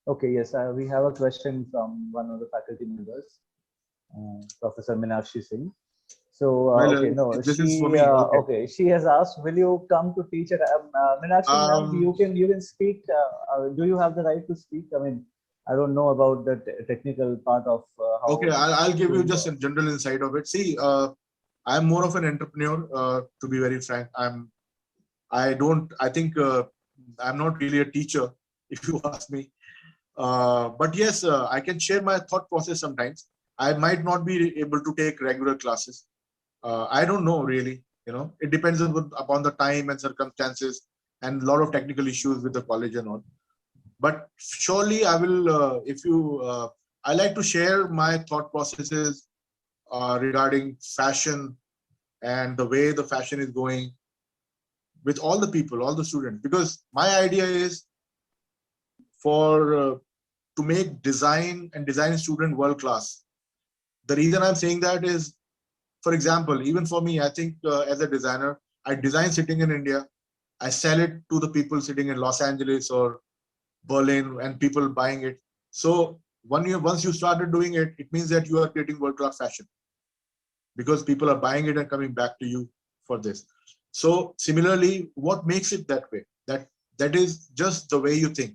Okay, yes, we have a question from one of the faculty members, Professor Meenakshi Singh. So, okay, no, this is for she, me. Okay. okay, she has asked, will you come to teach at, Meenakshi ma'am, you can speak, do you have the right to speak? I mean, I don't know about the technical part of how. Okay, I'll give you just a general insight of it. See, I'm more of an entrepreneur, to be very frank. I think I'm not really a teacher, if you ask me. But yes, I can share my thought process sometimes. I might not be able to take regular classes. I don't know really, it depends upon the time and circumstances and a lot of technical issues with the college and all. But surely I will, I like to share my thought processes regarding fashion and the way the fashion is going with all the people, all the students, because my idea is to make design and design student world class. The reason I'm saying that is, for example, even for me, I think as a designer, I design sitting in India, I sell it to the people sitting in Los Angeles or Berlin and people buying it. So once you started doing it, it means that you are creating world class fashion because people are buying it and coming back to you for this. So similarly, what makes it that way? That is just the way you think,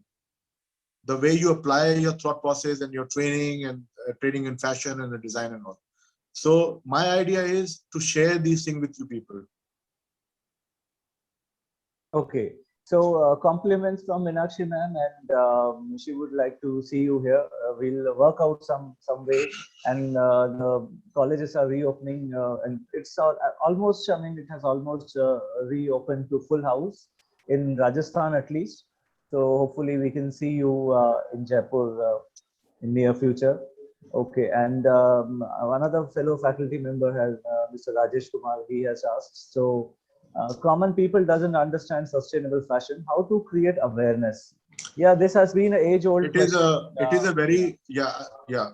the way you apply your thought process and your training and training in fashion and the design and all. So my idea is to share these things with you people. Okay. So compliments from Meenakshi ma'am, and she would like to see you here. We'll work out some way, and the colleges are reopening, and it's almost. I mean, it has almost reopened to full house in Rajasthan at least. So hopefully we can see you in Jaipur in near future. Okay, and another fellow faculty member has Mr. Rajesh Kumar. He has asked, so common people doesn't understand sustainable fashion. How to create awareness? Yeah, this has been an age-old question. It is a very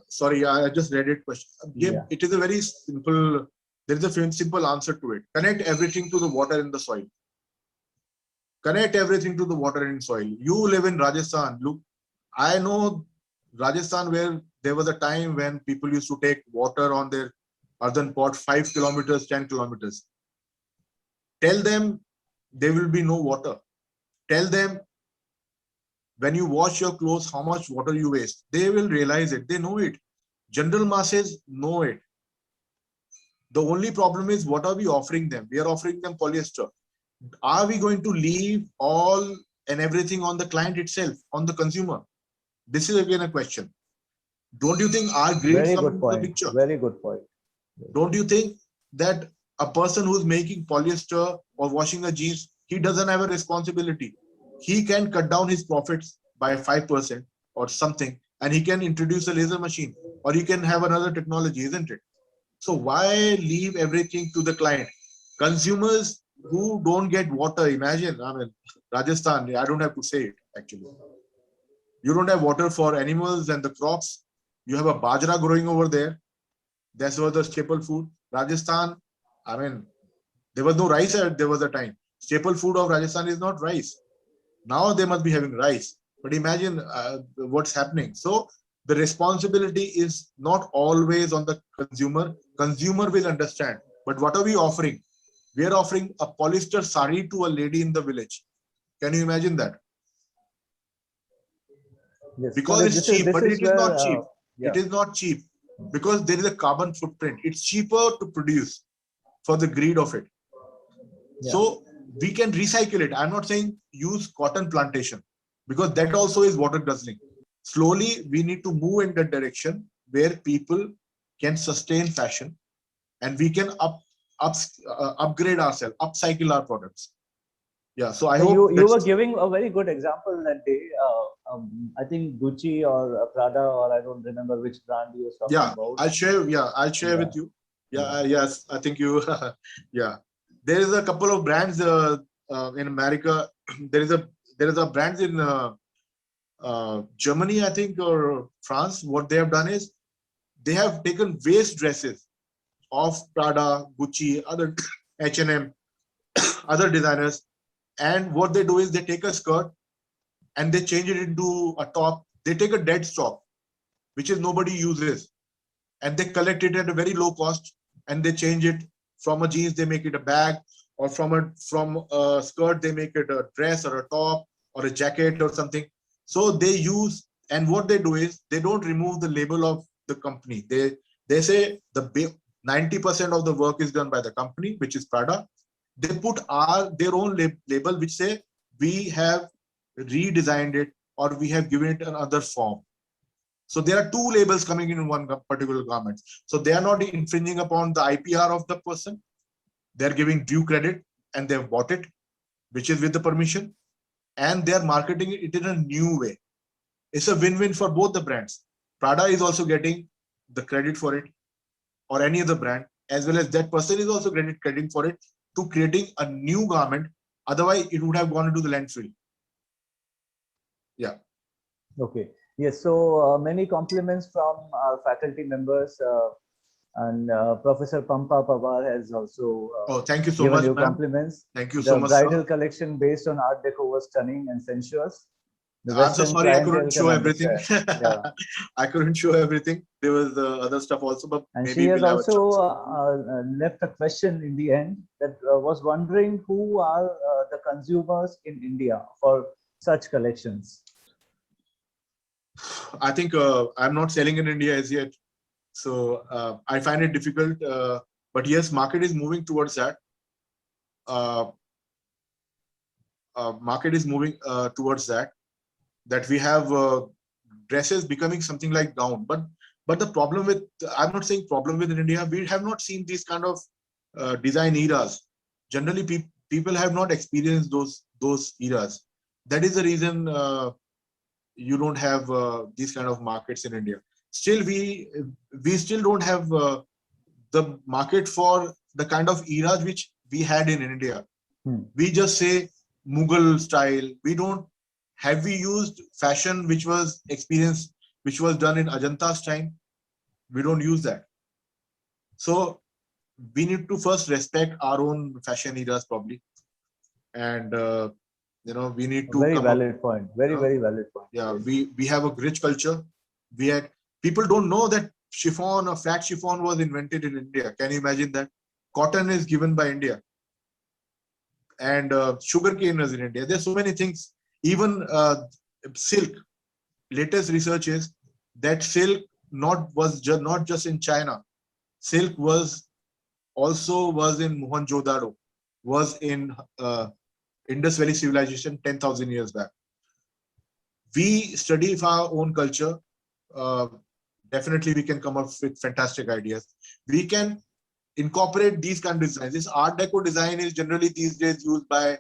Sorry, I just read it question. Yeah. It is a very simple. There is a simple answer to it. Connect everything to the water in the soil. Connect everything to the water in soil. You live in Rajasthan. Look, I know Rajasthan, where there was a time when people used to take water on their earthen pot 5 kilometers, 10 kilometers. Tell them there will be no water. Tell them when you wash your clothes, how much water you waste. They will realize it. They know it. General masses know it. The only problem is, what are we offering them? We are offering them polyester. Are we going to leave all and everything on the client itself, on the consumer? This is again a question. Don't you think our grades come into the picture? Very good point. Don't you think that a person who's making polyester or washing a jeans, he doesn't have a responsibility? He can cut down his profits by 5% or something, and he can introduce a laser machine, or he can have another technology, isn't it? So why leave everything to the client? Consumers who don't get water, imagine, I mean, Rajasthan, I don't have to say it actually. You don't have water for animals and the crops. You have a bajra growing over there. That's what the staple food. Rajasthan, I mean, there was no rice there was a time. Staple food of Rajasthan is not rice. Now they must be having rice. But imagine what's happening. So the responsibility is not always on the consumer. Consumer will understand. But what are we offering? We are offering a polyester sari to a lady in the village. Can you imagine that? Yes. Because So it's cheap, this but is it is where, not cheap. yeah. It is not cheap because there is a carbon footprint. It's cheaper to produce for the greed of it. Yeah. So we can recycle it. I'm not saying use cotton plantation because that also is water guzzling. Slowly, we need to move in that direction where people can sustain fashion and we can upgrade ourselves, upcycle our products. Yeah. So I So hope you were giving a very good example that day. I think Gucci or Prada, or I don't remember which brand you were talking about. I'll share. Yeah, I'll share with you. Yes, I think you. Yeah, there is a couple of brands in America. there is a brands in Germany, I think, or France. What they have done is they have taken waist dresses of Prada, Gucci, other H&M, other designers, and what they do is they take a skirt and they change it into a top. They take a dead stock, which is nobody uses, and they collect it at a very low cost, and they change it from a jeans. They make it a bag, or from a skirt they make it a dress or a top or a jacket or something. So they use, and what they do is they don't remove the label of the company. They say the 90% of the work is done by the company, which is Prada. They put their own label, which say we have redesigned it or we have given it another form. So there are two labels coming in one particular garment. So they are not infringing upon the IPR of the person. They're giving due credit and they've bought it, which is with the permission, and they're marketing it in a new way. It's a win-win for both the brands. Prada is also getting the credit for it, or any other brand, as well as that person is also getting credit for it to creating a new garment. Otherwise, it would have gone into the landfill. Yeah. Okay. Yes. So many compliments from our faculty members, and Professor Pampa Pawar has also Thank you so given much, you ma'am. compliments. Thank you The so much, bridal sir. collection based on Art Deco was stunning and sensuous. The I'm so Western sorry I couldn't clientele show can everything. understand. Yeah. I couldn't show everything. There was other stuff also, but And maybe she has we'll have a also chance. left a question in the end that was wondering who are the consumers in India for such collections. I think I'm not selling in India as yet, so I find it difficult. But yes, market is moving towards that. Market is moving towards that. That we have dresses becoming something like gown. But the problem with, I'm not saying problem with India, we have not seen these kind of design eras. Generally, people have not experienced those eras. That is the reason you don't have these kind of markets in India. Still, we still don't have the market for the kind of eras which we had in India. We just say Mughal style. We don't. Have we used fashion which was experienced, which was done in Ajanta's time? We don't use that. So we need to first respect our own fashion eras probably, and we need to Very come valid up, point. Very valid point. Yeah, Yes. we have a rich culture. We had people don't know that chiffon or flat chiffon was invented in India. Can you imagine that? Cotton is given by India, and sugarcane is in India. There's so many things. Even silk. Latest research is that silk not just in China. Silk was in Mohenjo-daro, was in Indus Valley civilization 10,000 years back. We study our own culture. Definitely, we can come up with fantastic ideas. We can incorporate these kind of designs. This Art Deco design is generally these days used by,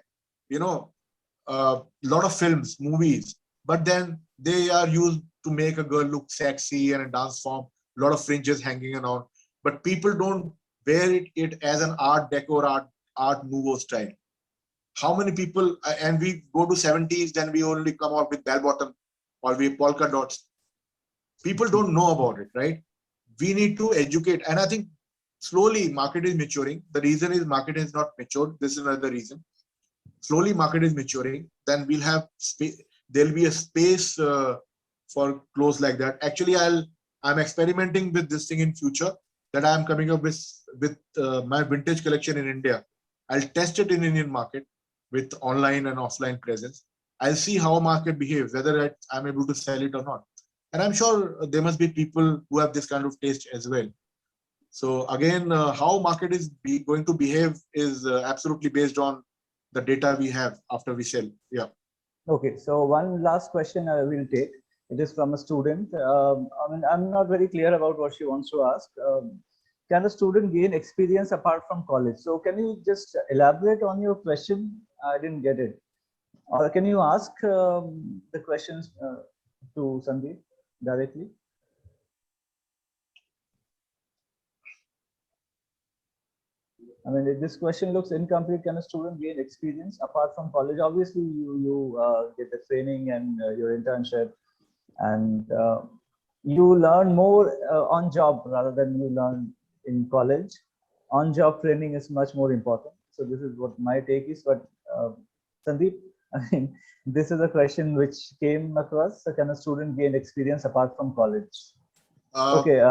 a lot of films, movies, but then they are used to make a girl look sexy and a dance form, a lot of fringes hanging around, but people don't wear it as an Art Deco or Art Nouveau style. How many people, and we go to 70s, then we only come out with bell bottom or we polka dots. People don't know about it, right? We need to educate. And I think slowly market is maturing. The reason is market is not matured. This is another reason. Slowly market is maturing. Then we'll have space. There'll be a space for clothes like that. Actually, I'm experimenting with this thing in future, that I'm coming up with my vintage collection in India. I'll test it in Indian market with online and offline presence. I'll see how market behaves, whether I'm able to sell it or not. And I'm sure there must be people who have this kind of taste as well. So again, how market is going to behave is absolutely based on the data we have after we sell. Yeah. Okay, so one last question I will take. It is from a student. I mean, I'm not very clear about what she wants to ask. Can a student gain experience apart from college? So can you just elaborate on your question? I didn't get it. Or can you ask the questions to Sandeep directly? I mean, this question looks incomplete. Can a student gain experience apart from college? Obviously, you get the training and your internship, and you learn more on job rather than you learn in college. On job training is much more important. So this is what my take is. But Sandeep, I mean, this is a question which came across. So can a student gain experience apart from college? Okay,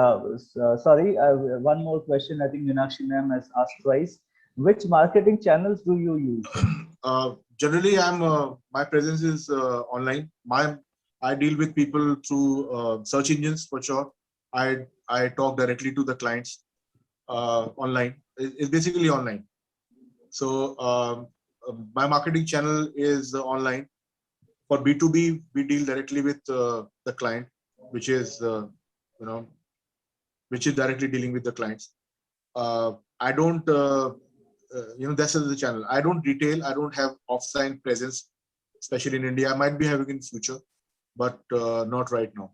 sorry, one more question. I think Meenakshi ma'am has asked twice. Which marketing channels do you use? Generally, my presence is online. I deal with people through search engines for sure. I talk directly to the clients online. It's basically online. So my marketing channel is online. For B2B, we deal directly with the client, which is which is directly dealing with the clients. I don't, this is the channel. I don't retail. I don't have offline presence, especially in India. I might be having in future, but not right now.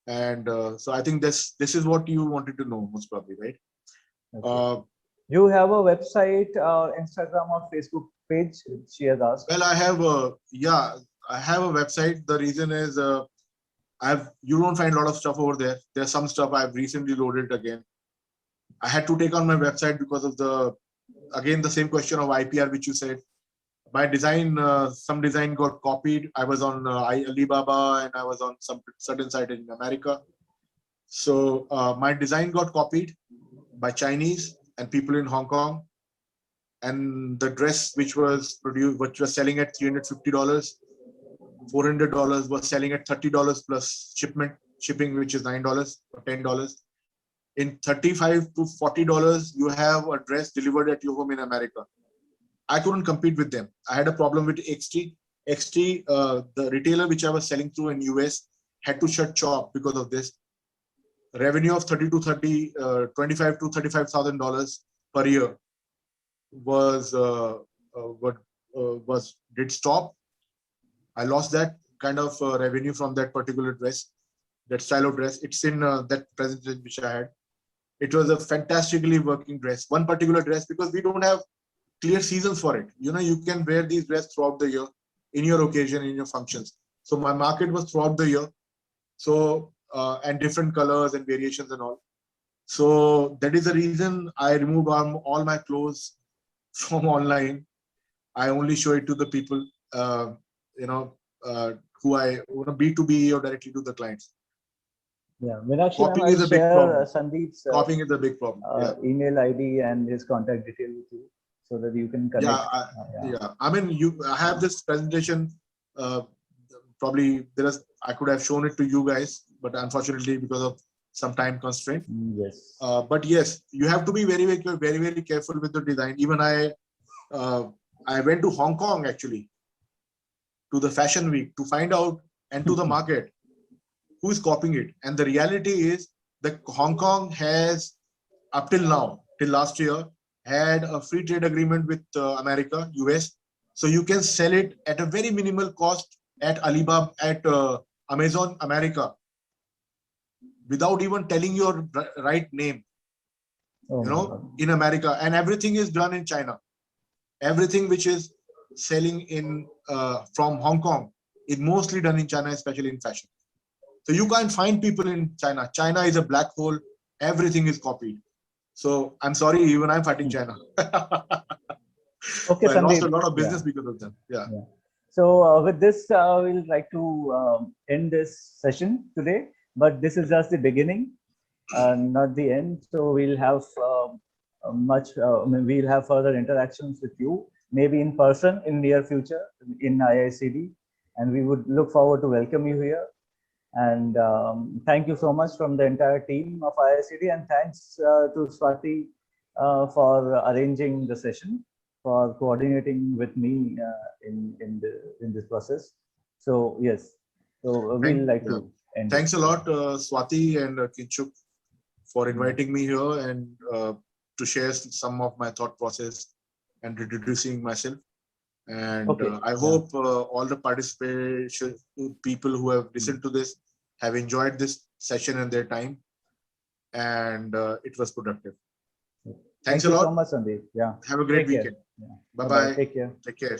And so I think this is what you wanted to know, most probably, right? Okay. You have a website, Instagram or Facebook page? She has asked. Well, I have I have a website. The reason is you don't find a lot of stuff over there. There's some stuff I've recently loaded again. I had to take on my website because of the same question of IPR, which you said. My design, some design got copied. I was on Alibaba and I was on some certain site in America. So my design got copied by Chinese and people in Hong Kong. And the dress which was produced, which was selling at $350, $400 was selling at $30 plus shipping, which is $9 or $10. In $35 to $40, you have a dress delivered at your home in America. I couldn't compete with them. I had a problem with XT. XT, the retailer which I was selling through in US, had to shut shop because of this. Revenue of $25 to $35,000 per year did stop. I lost that kind of revenue from that particular dress, that style of dress. It's in that presentation which I had. It was a fantastically working dress. One particular dress, because we don't have clear seasons for it. You can wear these dresses throughout the year in your occasion, in your functions. So my market was throughout the year. So, and different colors and variations and all. So that is the reason I removed all my clothes from online. I only show it to the people, who I B2B or directly to the clients. Yeah, Meenakshi, copying is a big problem. Sandeep's copying is a big problem. Email ID and his contact detail with you, so that you can connect. I mean, I have this presentation. Probably I could have shown it to you guys, but unfortunately, because of some time constraint. Yes. But yes, you have to be very, very, very careful with the design. Even I went to Hong Kong actually, to the fashion week, to find out, and to the market, who is copying it. And the reality is that Hong Kong has, up till now, till last year, had a free trade agreement with America, US. So you can sell it at a very minimal cost at Alibaba, at Amazon America, without even telling your right name, in America. And everything is done in China. Everything which is selling in from Hong Kong is mostly done in China, especially in fashion. So you can't find people in China. China is a black hole. Everything is copied. So I'm sorry, even I'm fighting China. Okay, so I lost a lot of business because of them. Yeah. So with this, we'll like to end this session today. But this is just the beginning, not the end. So we'll have we'll have further interactions with you, maybe in person in near future in IICD, and we would look forward to welcome you here. And thank you so much from the entire team of IICD, and thanks to Swati for arranging the session, for coordinating with me in this process. So yes, so we'll like to end. Thanks a lot, Swati and Kinshuk, for inviting me here and to share some of my thought process and introducing myself. And I hope all the participation people who have listened to this have enjoyed this session and their time, and it was productive. Thanks a lot. Thank you so much, Sandeep. Yeah. Have a great weekend. Yeah. Bye-bye. Take care. Take care.